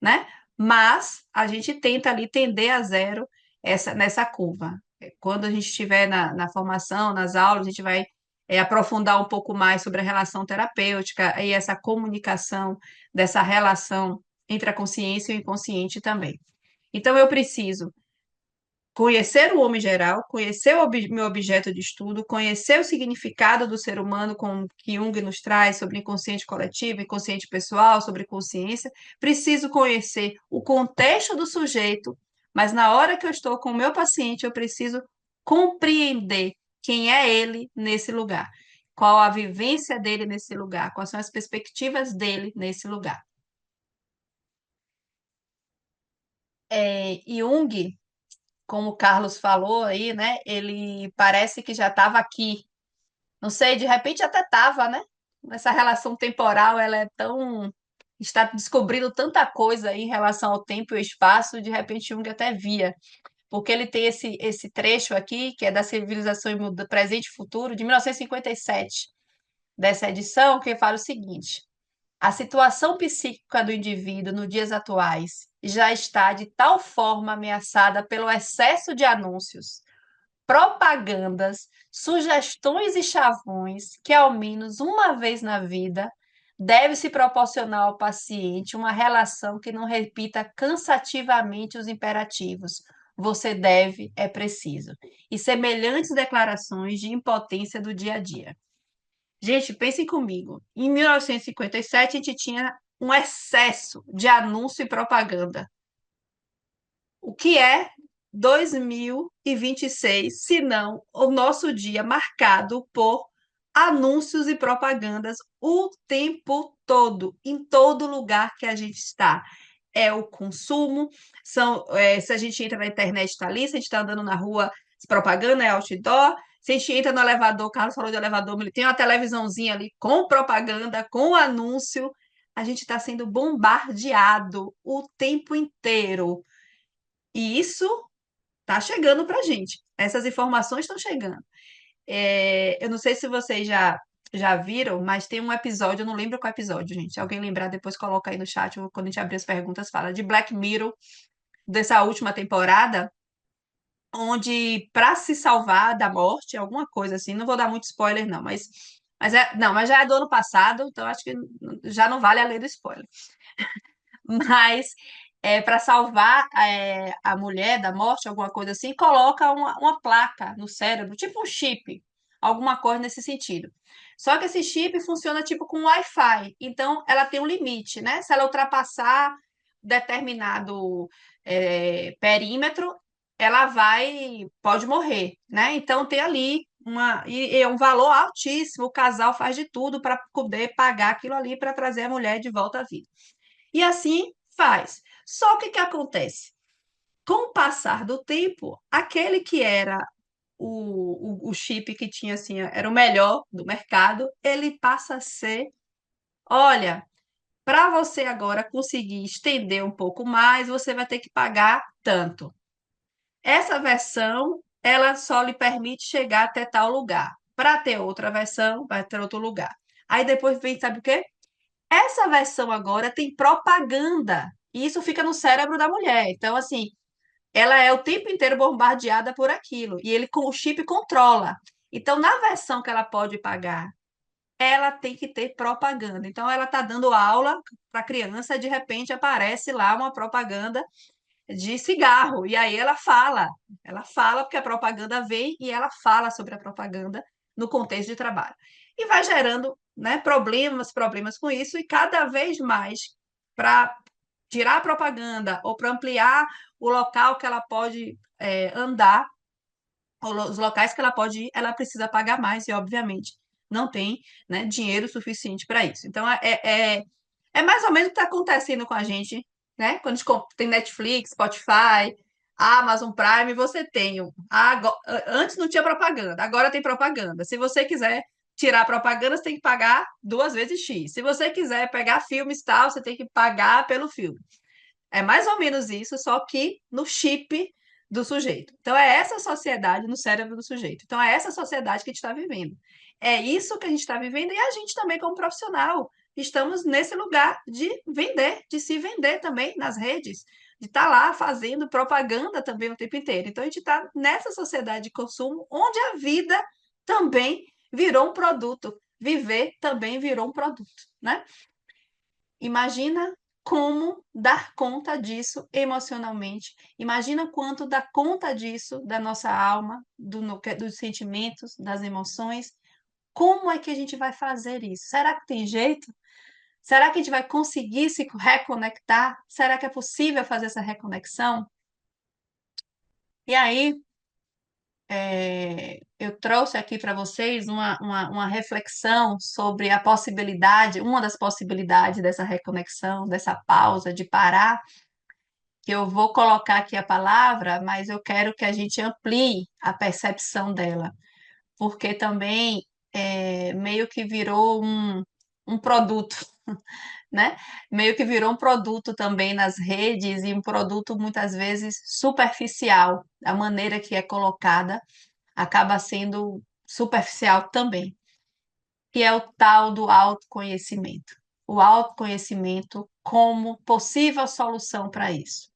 né? Mas a gente tenta ali tender a zero nessa curva. Quando a gente estiver na formação, nas aulas, a gente vai aprofundar um pouco mais sobre a relação terapêutica e essa comunicação dessa relação entre a consciência e o inconsciente também. Então, eu preciso conhecer o homem geral, conhecer meu objeto de estudo, conhecer o significado do ser humano com que Jung nos traz sobre inconsciente coletivo, inconsciente pessoal, sobre consciência. Preciso conhecer o contexto do sujeito, mas na hora que eu estou com o meu paciente, eu preciso compreender quem é ele nesse lugar, qual a vivência dele nesse lugar, quais são as perspectivas dele nesse lugar. Jung, como o Carlos falou aí, né? Ele parece que já estava aqui. Não sei, de repente até estava, né? Essa relação temporal, ela é tão... Está descobrindo tanta coisa aí em relação ao tempo e ao espaço, de repente Jung até via. Porque ele tem esse trecho aqui, que é da Civilização do Presente e Futuro, de 1957, dessa edição, que fala o seguinte: a situação psíquica do indivíduo nos dias atuais já está de tal forma ameaçada pelo excesso de anúncios, propagandas, sugestões e chavões que, ao menos uma vez na vida, deve-se proporcionar ao paciente uma relação que não repita cansativamente os imperativos. Você deve, é preciso. E semelhantes declarações de impotência do dia a dia. Gente, pensem comigo. Em 1957, a gente tinha um excesso de anúncio e propaganda. O que é 2026, se não o nosso dia marcado por anúncios e propagandas o tempo todo, em todo lugar que a gente está? É o consumo, se a gente entra na internet, está ali, se a gente está andando na rua, propaganda é outdoor. Se a gente entra no elevador, o Carlos falou de elevador, ele tem uma televisãozinha ali com propaganda, com anúncio. A gente está sendo bombardeado o tempo inteiro. E isso está chegando para a gente. Essas informações estão chegando. Eu não sei se vocês já viram, mas tem um episódio, eu não lembro qual episódio, gente. Se alguém lembrar, depois coloca aí no chat, quando a gente abrir as perguntas, fala de Black Mirror, dessa última temporada, onde para se salvar da morte, alguma coisa assim, não vou dar muito spoiler não, mas já é do ano passado, então acho que já não vale a lei do spoiler. Mas para salvar a mulher da morte, alguma coisa assim, coloca uma placa no cérebro, tipo um chip, alguma coisa nesse sentido. Só que esse chip funciona tipo com Wi-Fi, então ela tem um limite, né? Se ela ultrapassar determinado perímetro, ela pode morrer, né? Então tem ali e é um valor altíssimo. O casal faz de tudo para poder pagar aquilo ali para trazer a mulher de volta à vida. E assim faz. Só que o que acontece? Com o passar do tempo, aquele que era o chip que tinha assim, era o melhor do mercado, ele passa a ser, olha, para você agora conseguir estender um pouco mais, você vai ter que pagar tanto. Essa versão, ela só lhe permite chegar até tal lugar. Para ter outra versão, vai ter outro lugar. Aí depois vem, sabe o quê? Essa versão agora tem propaganda. E isso fica no cérebro da mulher. Então, assim, ela é o tempo inteiro bombardeada por aquilo. E ele com o chip controla. Então, na versão que ela pode pagar, ela tem que ter propaganda. Então, ela está dando aula para a criança, de repente aparece lá uma propaganda de cigarro. E aí ela fala porque a propaganda vem e ela fala sobre a propaganda no contexto de trabalho. E vai gerando, né, problemas com isso, e cada vez mais para tirar a propaganda ou para ampliar o local que ela pode andar, ou os locais que ela pode ir, ela precisa pagar mais e, obviamente, não tem, né, dinheiro suficiente para isso. Então, é mais ou menos o que está acontecendo com a gente, né? Quando a gente tem Netflix, Spotify, Amazon Prime, você tem. Antes não tinha propaganda, agora tem propaganda. Se você quiser tirar a propaganda, você tem que pagar 2 vezes X. Se você quiser pegar filmes e tal, você tem que pagar pelo filme. É mais ou menos isso, só que no chip do sujeito. Então, é essa sociedade no cérebro do sujeito. Então, é essa sociedade que a gente está vivendo. É isso que a gente está vivendo, e a gente também, como profissional, estamos nesse lugar de vender, de se vender também nas redes, de estar lá fazendo propaganda também o tempo inteiro. Então, a gente está nessa sociedade de consumo, onde a vida também virou um produto. Viver também virou um produto, né? Imagina como dar conta disso emocionalmente. Imagina quanto dar conta disso da nossa alma, dos sentimentos, das emoções. Como é que a gente vai fazer isso? Será que tem jeito? Será que a gente vai conseguir se reconectar? Será que é possível fazer essa reconexão? E aí, eu trouxe aqui para vocês uma reflexão sobre a possibilidade, uma das possibilidades dessa reconexão, dessa pausa, de parar, que eu vou colocar aqui a palavra, mas eu quero que a gente amplie a percepção dela, porque também meio que virou um produto, né? Meio que virou um produto também nas redes, e um produto muitas vezes superficial. A maneira que é colocada acaba sendo superficial também, que é o tal do autoconhecimento. O autoconhecimento como possível solução para isso.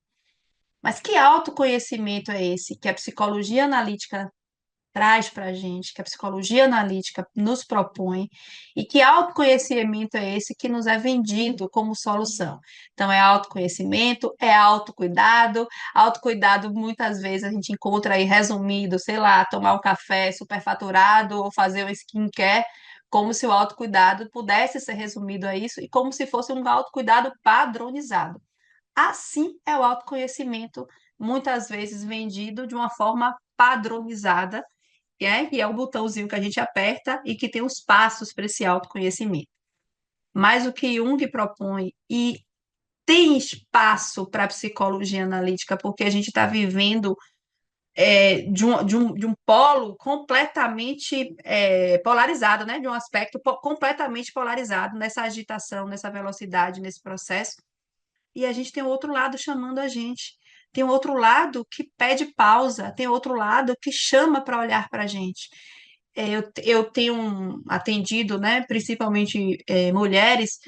Mas que autoconhecimento é esse que a psicologia analítica traz para a gente, que a psicologia analítica nos propõe, e que autoconhecimento é esse que nos é vendido como solução? Então, é autoconhecimento, é autocuidado. Autocuidado, muitas vezes, a gente encontra aí resumido, sei lá, tomar um café superfaturado ou fazer um skincare, como se o autocuidado pudesse ser resumido a isso, e como se fosse um autocuidado padronizado. Assim é o autoconhecimento, muitas vezes vendido de uma forma padronizada, que é o botãozinho que a gente aperta e que tem os passos para esse autoconhecimento. Mas o que Jung propõe, e tem espaço para a psicologia analítica, porque a gente está vivendo de um polo completamente polarizado, né? De um aspecto completamente polarizado nessa agitação, nessa velocidade, nesse processo. E a gente tem outro lado chamando a gente. Tem outro lado que pede pausa, tem outro lado que chama para olhar para a gente. Eu tenho atendido, né, principalmente mulheres,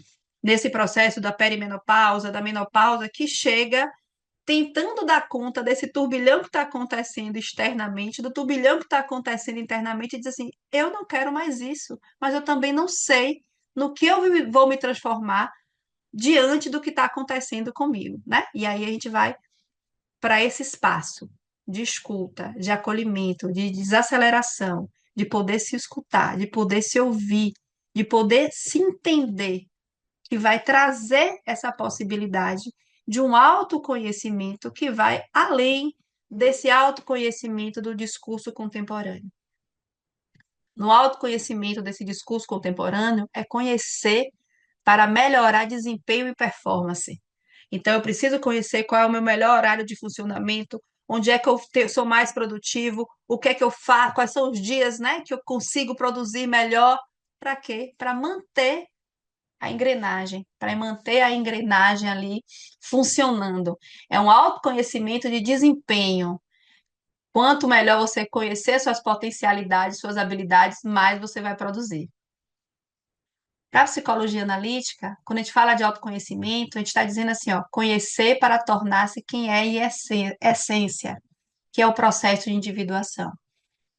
nesse processo da perimenopausa, da menopausa, que chega tentando dar conta desse turbilhão que está acontecendo externamente, do turbilhão que está acontecendo internamente, e diz assim: eu não quero mais isso, mas eu também não sei no que eu vou me transformar diante do que está acontecendo comigo, né? E aí a gente vai para esse espaço de escuta, de acolhimento, de desaceleração, de poder se escutar, de poder se ouvir, de poder se entender, que vai trazer essa possibilidade de um autoconhecimento que vai além desse autoconhecimento do discurso contemporâneo. No autoconhecimento desse discurso contemporâneo é conhecer para melhorar desempenho e performance. Então, eu preciso conhecer qual é o meu melhor horário de funcionamento, onde é que eu sou mais produtivo, o que é que eu faço, quais são os dias, né, que eu consigo produzir melhor. Para quê? Para manter a engrenagem, para manter a engrenagem ali funcionando. É um autoconhecimento de desempenho. Quanto melhor você conhecer suas potencialidades, suas habilidades, mais você vai produzir. Para a psicologia analítica, quando a gente fala de autoconhecimento, a gente está dizendo assim, ó, conhecer para tornar-se quem é em essência, que é o processo de individuação,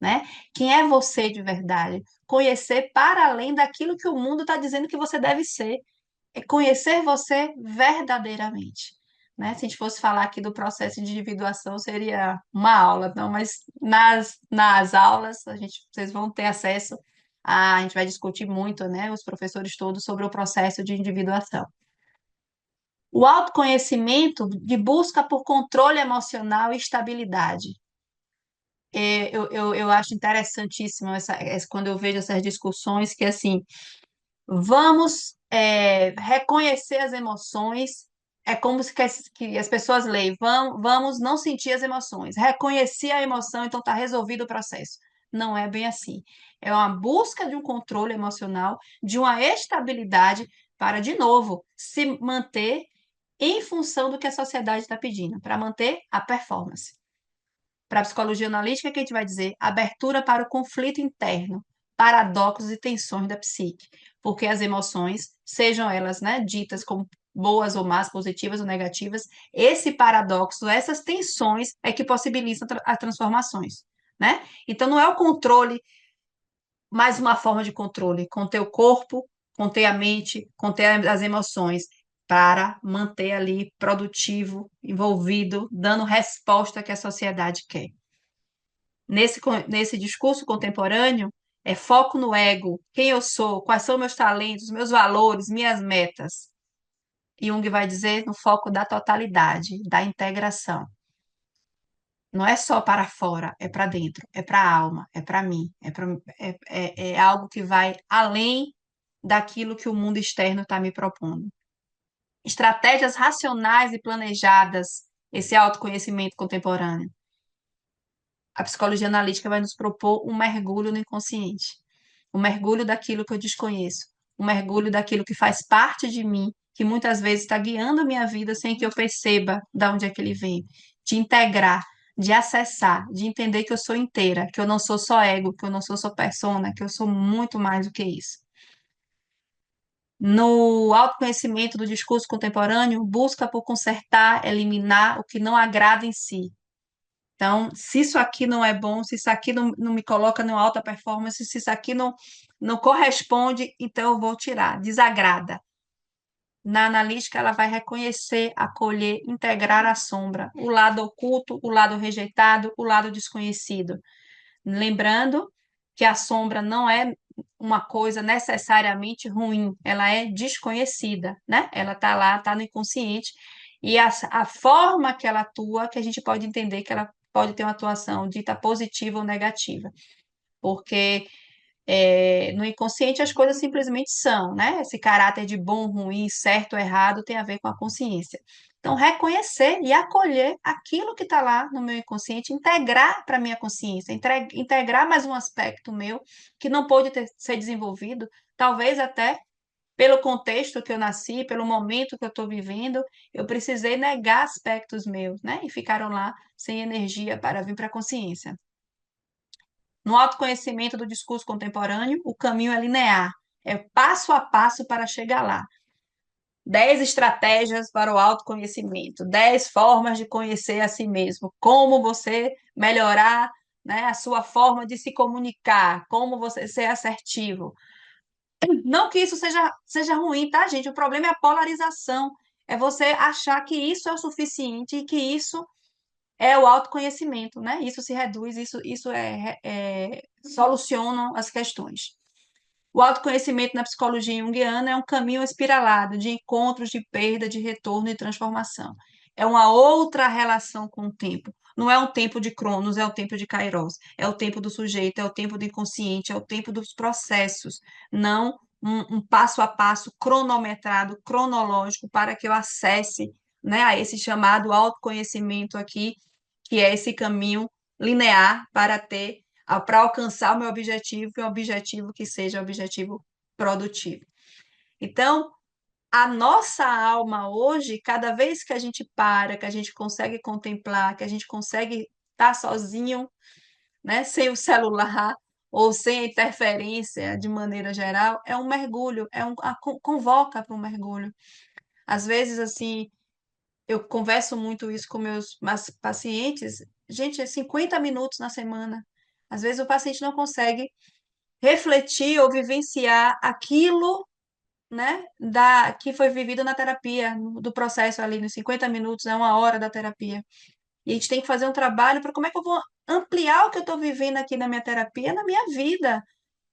né? Quem é você de verdade? Conhecer para além daquilo que o mundo está dizendo que você deve ser. É conhecer você verdadeiramente. Né? Se a gente fosse falar aqui do processo de individuação, seria uma aula, não, mas nas aulas vocês vão ter acesso a gente vai discutir muito, né, os professores todos, sobre o processo de individuação. O autoconhecimento de busca por controle emocional e estabilidade. Eu acho interessantíssimo quando eu vejo essas discussões que, assim, vamos reconhecer as emoções. É como se que as pessoas leem, vamos não sentir as emoções. Reconhecer a emoção, então está resolvido o processo. Não é bem assim. É uma busca de um controle emocional, de uma estabilidade para, de novo, se manter em função do que a sociedade está pedindo, para manter a performance. Para a psicologia analítica, que a gente vai dizer abertura para o conflito interno, paradoxos e tensões da psique, porque as emoções, sejam elas, né, ditas como boas ou más, positivas ou negativas, esse paradoxo, essas tensões é que possibilitam as transformações, né? Então não é o controle, mais uma forma de controle, conter o corpo, conter a mente, conter as emoções, para manter ali produtivo, envolvido, dando resposta que a sociedade quer. Nesse discurso contemporâneo, é foco no ego, quem eu sou, quais são meus talentos, meus valores, minhas metas. Jung vai dizer no foco da totalidade, da integração. Não é só para fora, é para dentro, é para a alma, é para mim, é algo que vai além daquilo que o mundo externo está me propondo. Estratégias racionais e planejadas, esse autoconhecimento contemporâneo. A psicologia analítica vai nos propor um mergulho no inconsciente, um mergulho daquilo que eu desconheço, um mergulho daquilo que faz parte de mim, que muitas vezes está guiando a minha vida sem que eu perceba de onde é que ele vem, de integrar, de acessar, de entender que eu sou inteira, que eu não sou só ego, que eu não sou só persona, que eu sou muito mais do que isso. No autoconhecimento do discurso contemporâneo, busca por consertar, eliminar o que não agrada em si, então, se isso aqui não é bom, se isso aqui não me coloca numa alta performance, se isso aqui não corresponde, então eu vou tirar, desagrada. Na analítica, ela vai reconhecer, acolher, integrar a sombra, o lado oculto, o lado rejeitado, o lado desconhecido. Lembrando que a sombra não é uma coisa necessariamente ruim, ela é desconhecida, né? Ela está lá, está no inconsciente, e a forma que ela atua, que a gente pode entender que ela pode ter uma atuação dita positiva ou negativa, porque no inconsciente as coisas simplesmente são, né? Esse caráter de bom, ruim, certo ou errado tem a ver com a consciência. Então, reconhecer e acolher aquilo que está lá no meu inconsciente, integrar para a minha consciência, integrar mais um aspecto meu que não pôde ser desenvolvido, talvez até pelo contexto que eu nasci, pelo momento que eu estou vivendo, eu precisei negar aspectos meus, né? E ficaram lá sem energia para vir para a consciência. No autoconhecimento do discurso contemporâneo, o caminho é linear, é passo a passo para chegar lá. 10 estratégias para o autoconhecimento, 10 formas de conhecer a si mesmo, como você melhorar, né, a sua forma de se comunicar, como você ser assertivo. Não que isso seja ruim, tá, gente? O problema é a polarização. É você achar que isso é o suficiente e que isso é o autoconhecimento, né? Isso se reduz, soluciona as questões. O autoconhecimento na psicologia junguiana é um caminho espiralado de encontros, de perda, de retorno e transformação. É uma outra relação com o tempo. Não é um tempo de Cronos, é o tempo de Kairos. É o tempo do sujeito, é o tempo do inconsciente, é o tempo dos processos. Não um passo a passo cronometrado, cronológico, para que eu acesse, né, a esse chamado autoconhecimento aqui, que é esse caminho linear para alcançar o meu objetivo, e um objetivo que seja um objetivo produtivo. Então, a nossa alma hoje, cada vez que a gente para, que a gente consegue contemplar, que a gente consegue estar sozinho, né, sem o celular ou sem a interferência de maneira geral, é um mergulho, convoca para um mergulho. Às vezes, assim, eu converso muito isso com meus pacientes, gente, é 50 minutos na semana. Às vezes o paciente não consegue refletir ou vivenciar aquilo, né, que foi vivido na terapia, do processo ali, nos 50 minutos, é uma hora da terapia. E a gente tem que fazer um trabalho para como é que eu vou ampliar o que eu estou vivendo aqui na minha terapia, na minha vida.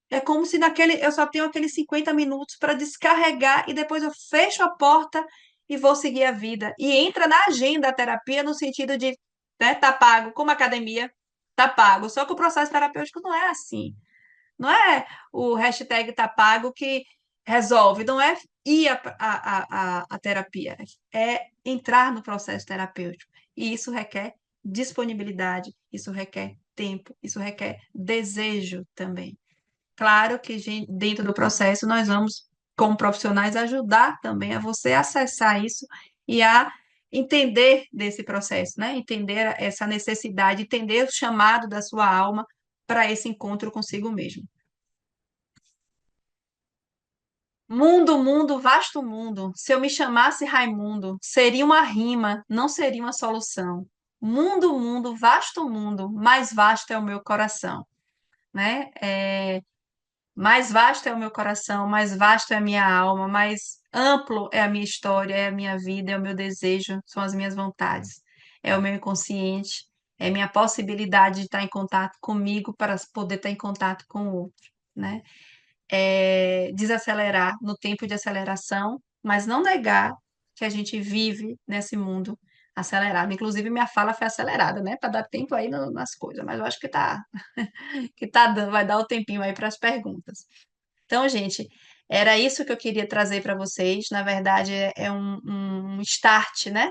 É como se eu só tenho aqueles 50 minutos para descarregar e depois eu fecho a porta e vou seguir a vida. E entra na agenda a terapia no sentido de, né, tá pago, como academia, tá pago. Só que o processo terapêutico não é assim. Não é o hashtag tá pago que resolve, não é ir à terapia, é entrar no processo terapêutico. E isso requer disponibilidade, isso requer tempo, isso requer desejo também. Claro que dentro do processo nós vamos, como profissionais, ajudar também a você acessar isso e a entender desse processo, né? Entender essa necessidade, entender o chamado da sua alma para esse encontro consigo mesmo. Mundo, mundo, vasto mundo. Se eu me chamasse Raimundo, seria uma rima, não seria uma solução. Mundo, mundo, vasto mundo, mais vasto é o meu coração, né? Mais vasto é o meu coração, mais vasto é a minha alma, mais amplo é a minha história, é a minha vida, é o meu desejo, são as minhas vontades, é o meu inconsciente, é a minha possibilidade de estar em contato comigo para poder estar em contato com o outro, né? Desacelerar no tempo de aceleração, mas não negar que a gente vive nesse mundo acelerado. Inclusive, minha fala foi acelerada, né? Para dar tempo aí nas coisas, mas eu acho que tá dando, vai dar o tempinho aí para as perguntas. Então, gente, era isso que eu queria trazer para vocês. Na verdade, é um start, né?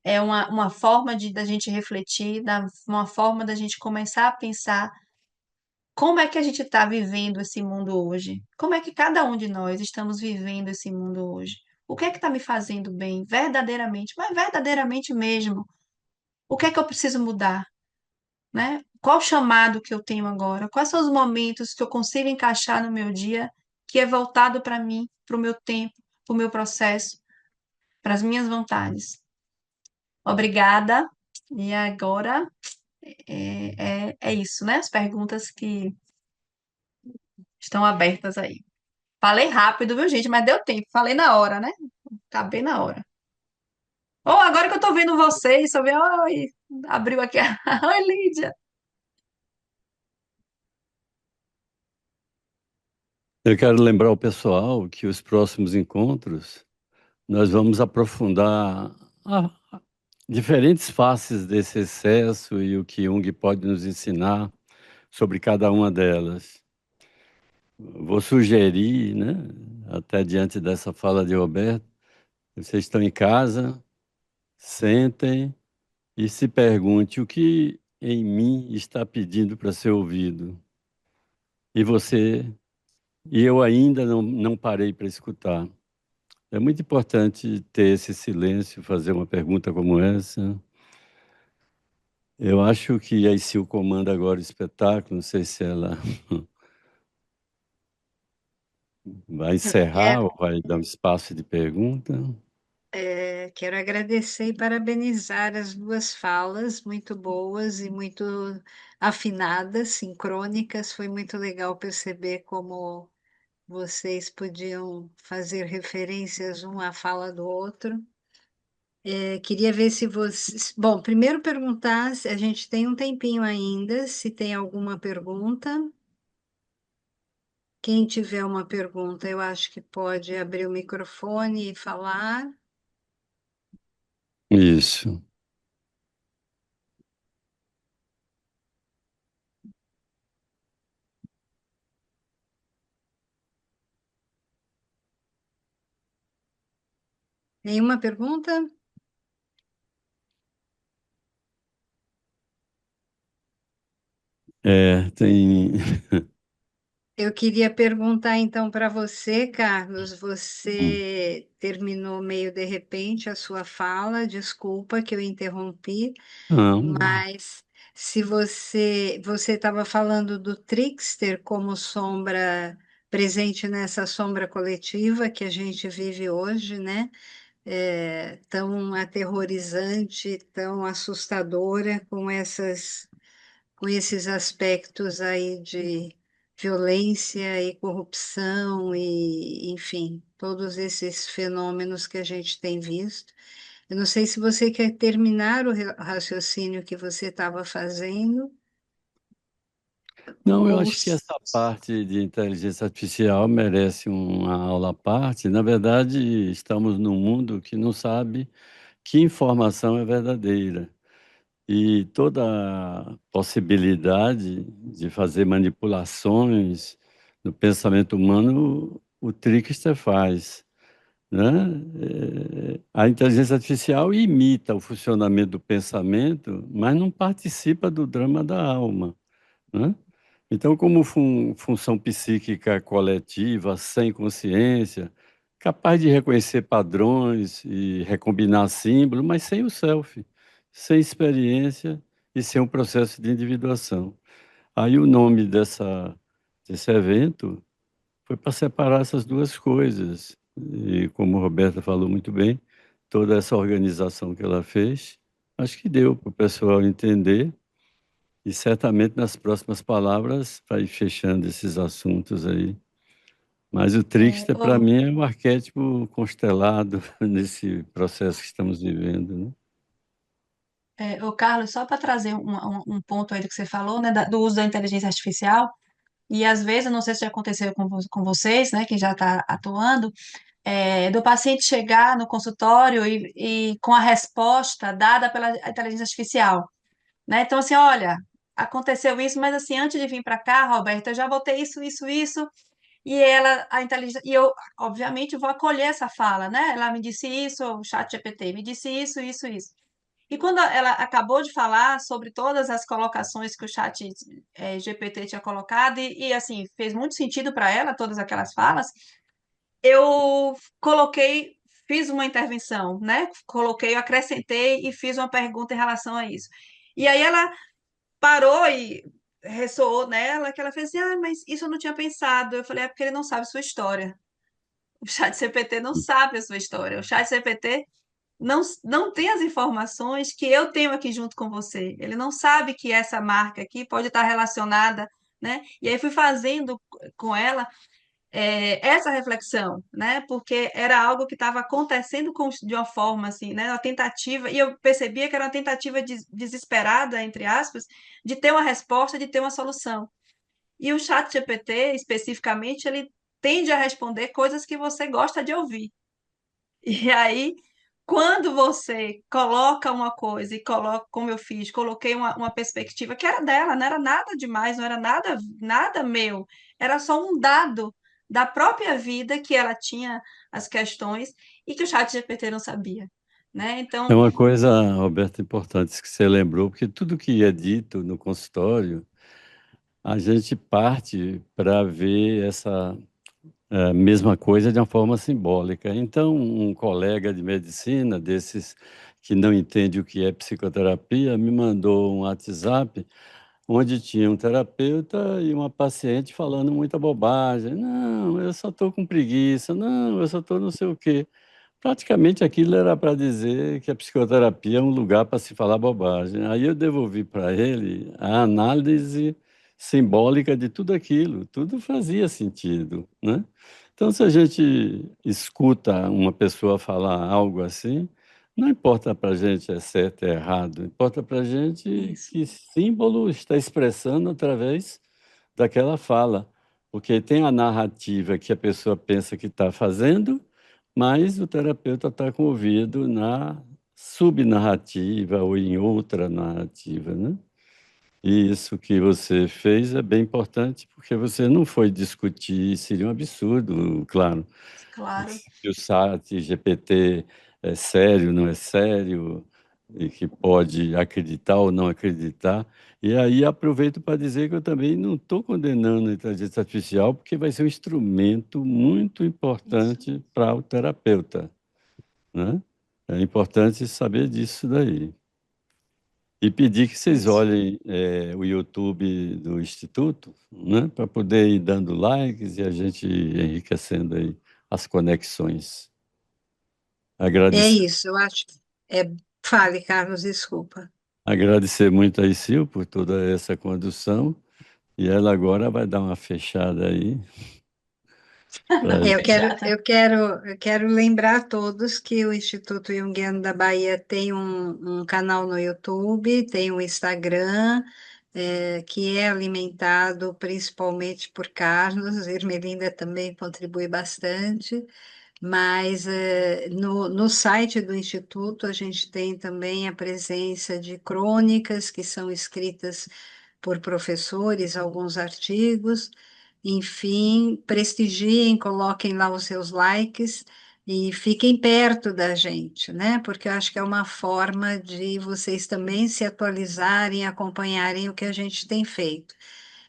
É uma forma da gente refletir, uma forma da gente começar a pensar como é que a gente está vivendo esse mundo hoje? Como é que cada um de nós estamos vivendo esse mundo hoje? O que é que está me fazendo bem, verdadeiramente, mas verdadeiramente mesmo? O que é que eu preciso mudar, né? Qual o chamado que eu tenho agora? Quais são os momentos que eu consigo encaixar no meu dia que é voltado para mim, para o meu tempo, para o meu processo, para as minhas vontades? Obrigada. E agora é isso, né? As perguntas que estão abertas aí. Falei rápido, viu, gente? Mas deu tempo. Falei na hora, né? Acabei na hora. Oh, agora que eu tô vendo vocês, só ver. Oi, abriu aqui. Oi, Lídia. Eu quero lembrar o pessoal que os próximos encontros nós vamos aprofundar diferentes faces desse excesso e o que Jung pode nos ensinar sobre cada uma delas. Vou sugerir, né, até diante dessa fala de Roberto, vocês estão em casa, sentem e se pergunte o que em mim está pedindo para ser ouvido. E você, e eu ainda não parei para escutar. É muito importante ter esse silêncio, fazer uma pergunta como essa. Eu acho que a ICIL comanda agora o espetáculo, não sei se ela vai encerrar ou vai dar um espaço de pergunta. Quero agradecer e parabenizar as duas falas, muito boas e muito afinadas, sincrônicas. Foi muito legal perceber como vocês podiam fazer referências um à fala do outro. Queria ver se vocês. Bom, primeiro perguntar se a gente tem um tempinho ainda, se tem alguma pergunta. Quem tiver uma pergunta, eu acho que pode abrir o microfone e falar. Isso. Nenhuma pergunta? Tem. Eu queria perguntar então para você, Carlos. Hum. Você terminou meio de repente a sua fala, desculpa que eu interrompi, Não, mas se você estava falando do trickster como sombra presente nessa sombra coletiva que a gente vive hoje, né? Tão aterrorizante, tão assustadora, com esses aspectos aí de violência e corrupção e, enfim, todos esses fenômenos que a gente tem visto. Eu não sei se você quer terminar o raciocínio que você estava fazendo não, eu ou acho que essa parte de inteligência artificial merece uma aula à parte. Na verdade, estamos num mundo que não sabe que informação é verdadeira. E toda a possibilidade de fazer manipulações no pensamento humano, o trickster faz, né? A inteligência artificial imita o funcionamento do pensamento, mas não participa do drama da alma, né? Então, como função psíquica coletiva, sem consciência, capaz de reconhecer padrões e recombinar símbolos, mas sem o self, sem experiência e sem um processo de individuação. Aí o nome desse evento foi para separar essas duas coisas. E como a Roberta falou muito bem, toda essa organização que ela fez, acho que deu para o pessoal entender e certamente nas próximas palavras vai fechando esses assuntos aí. Mas o É, trickster, para mim, é um arquétipo constelado nesse processo que estamos vivendo, né? ô, Carlos, só para trazer um ponto aí do que você falou, né, do uso da inteligência artificial, e às vezes, eu não sei se já aconteceu com vocês, né, que já está atuando, do paciente chegar no consultório e com a resposta dada pela inteligência artificial, né? Então, assim, olha, aconteceu isso, mas assim, antes de vir para cá, Roberta, eu já botei isso, e ela, a inteligência, e eu, obviamente, vou acolher essa fala, né? Ela me disse isso, o chat GPT me disse isso. E quando ela acabou de falar sobre todas as colocações que o chat GPT tinha colocado, assim, fez muito sentido para ela, todas aquelas falas, eu coloquei, fiz uma intervenção, né? Coloquei, eu acrescentei e fiz uma pergunta em relação a isso. E aí ela parou e ressoou nela, que ela fez assim, ah, mas isso eu não tinha pensado. Eu falei, é porque ele não sabe sua história. O chat GPT não sabe a sua história. O chat GPT não tem as informações que eu tenho aqui junto com você. Ele não sabe que essa marca aqui pode estar relacionada, né? E aí fui fazendo com ela essa reflexão, né? Porque era algo que estava acontecendo de uma forma assim, né? Uma tentativa, e eu percebia que era uma tentativa desesperada, entre aspas, de ter uma resposta, de ter uma solução. E o chat GPT, especificamente, ele tende a responder coisas que você gosta de ouvir. E aí, quando você coloca uma coisa e coloca, como eu fiz, coloquei uma perspectiva que era dela, não era nada demais, não era nada meu, era só um dado da própria vida que ela tinha as questões e que o chat GPT não sabia, né? É Então, uma coisa, Roberto, importante que você lembrou, porque tudo que é dito no consultório, a gente parte para ver essa mesma coisa de uma forma simbólica. Então, um colega de medicina, desses que não entende o que é psicoterapia, me mandou um WhatsApp onde tinha um terapeuta e uma paciente falando muita bobagem. Não, eu só estou com preguiça. Não, eu só estou não sei o quê. Praticamente aquilo era para dizer que a psicoterapia é um lugar para se falar bobagem. Aí eu devolvi para ele a análise simbólica de tudo aquilo, tudo fazia sentido, né? Então, se a gente escuta uma pessoa falar algo assim, não importa para a gente é certo ou errado, importa para a gente Isso. que símbolo está expressando através daquela fala, porque tem a narrativa que a pessoa pensa que está fazendo, mas o terapeuta está com o ouvido na subnarrativa ou em outra narrativa, né? E isso que você fez é bem importante, porque você não foi discutir, seria um absurdo, claro, Claro. se o SAT GPT é sério, não é sério, e que pode acreditar ou não acreditar. E aí aproveito para dizer que eu também não estou condenando a inteligência artificial, porque vai ser um instrumento muito Isso. importante para o terapeuta, né? É importante saber disso daí. E pedir que vocês Isso. olhem o YouTube do Instituto, né, para poder ir dando likes e a gente enriquecendo aí as conexões. É Agradecer, isso, eu acho. É, fale, Carlos, desculpa. agradecer muito a Sil por toda essa condução e ela agora vai dar uma fechada aí Dá para uma É, fechada. eu quero lembrar a todos que o Instituto Jungiano da Bahia tem um canal no YouTube, tem um Instagram, que é alimentado principalmente por Carlos, Ermelinda também contribui bastante, mas no site do Instituto a gente tem também a presença de crônicas que são escritas por professores, alguns artigos. Enfim, prestigiem, coloquem lá os seus likes e fiquem perto da gente, né? Porque eu acho que é uma forma de vocês também se atualizarem, acompanharem o que a gente tem feito.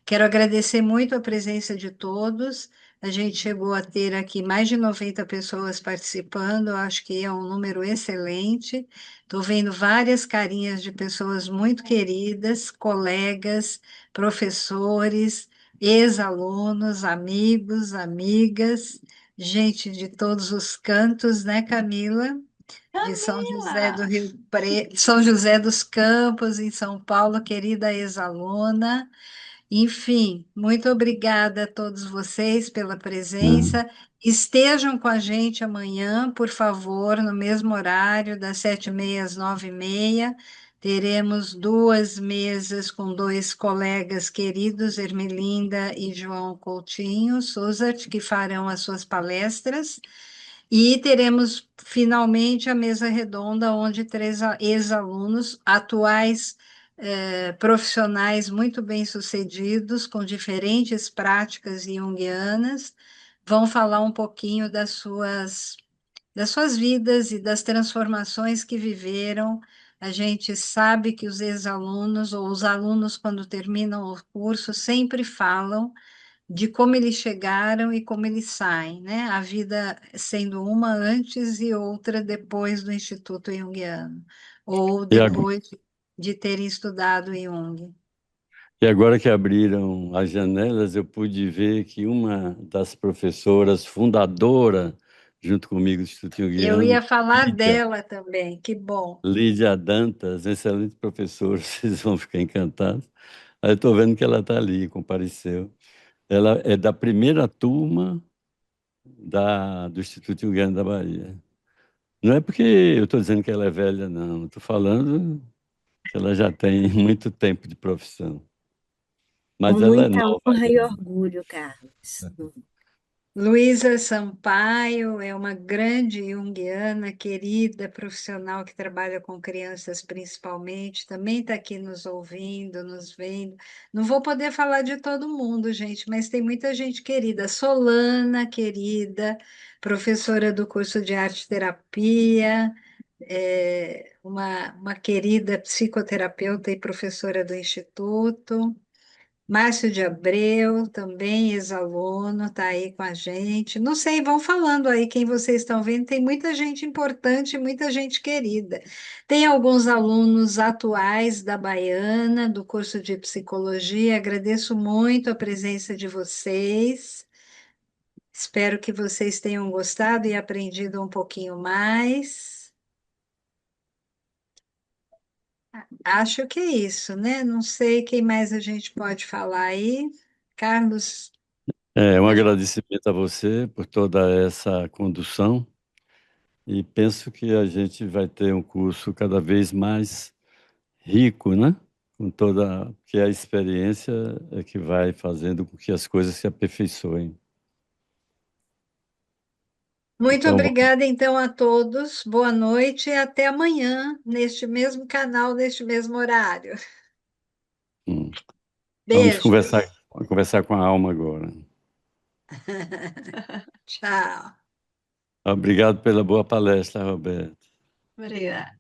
Quero agradecer muito a presença de todos. A gente chegou a ter aqui mais de 90 pessoas participando, eu acho que é um número excelente. Estou vendo várias carinhas de pessoas muito queridas, colegas, professores, ex-alunos, amigos, amigas, gente de todos os cantos, né, Camila? De São José do Camila! Rio Preto, São José dos Campos, em São Paulo, querida ex-aluna. Enfim, muito obrigada a todos vocês pela presença. Estejam com a gente amanhã, por favor, no mesmo horário, das 7h30 às 9h30. Teremos duas mesas com dois colegas queridos, Ermelinda e João Coutinho Suzart, que farão as suas palestras. E teremos finalmente a mesa redonda, onde três ex-alunos atuais profissionais muito bem-sucedidos, com diferentes práticas junguianas, vão falar um pouquinho das suas vidas e das transformações que viveram. A gente sabe que os ex-alunos ou os alunos, quando terminam o curso, sempre falam de como eles chegaram e como eles saem, né? A vida sendo uma antes e outra depois do Instituto Jungiano, ou e agora, depois de terem estudado Jung. e agora que abriram as janelas, eu pude ver que uma das professoras fundadora, junto comigo do Instituto Eu Jungiano, ia falar Lídia, dela também, que bom. Lídia Dantas, excelente professora, vocês vão ficar encantados. Aí eu estou vendo que ela está ali, compareceu. Ela é da primeira turma do Instituto Jungiano da Bahia. Não é porque eu estou dizendo que ela é velha, não. Estou falando que ela já tem muito tempo de profissão. Com Mas ela é muita nova honra e ainda. orgulho, Carlos. Luísa Sampaio é uma grande junguiana, querida, profissional que trabalha com crianças principalmente, também está aqui nos ouvindo, nos vendo. Não vou poder falar de todo mundo, gente, mas tem muita gente querida. Solana, querida, professora do curso de arte terapia, uma querida psicoterapeuta e professora do Instituto. Márcio de Abreu, também ex-aluno, está aí com a gente. Não sei, vão falando aí quem vocês estão vendo. Tem muita gente importante, muita gente querida. Tem alguns alunos atuais da Baiana, do curso de psicologia. Agradeço muito a presença de vocês. Espero que vocês tenham gostado e aprendido um pouquinho mais. Acho que é isso, né? Não sei quem mais a gente pode falar aí. Carlos, Um pode. agradecimento a você por toda essa condução e penso que a gente vai ter um curso cada vez mais rico, né? Com toda que a experiência é que vai fazendo com que as coisas se aperfeiçoem. Muito Então, obrigada, então, a todos. Boa noite e até amanhã, neste mesmo canal, neste mesmo horário. hum, vamos Beijos. conversar com a alma agora. Tchau. Obrigado pela boa palestra, Roberto. Obrigada.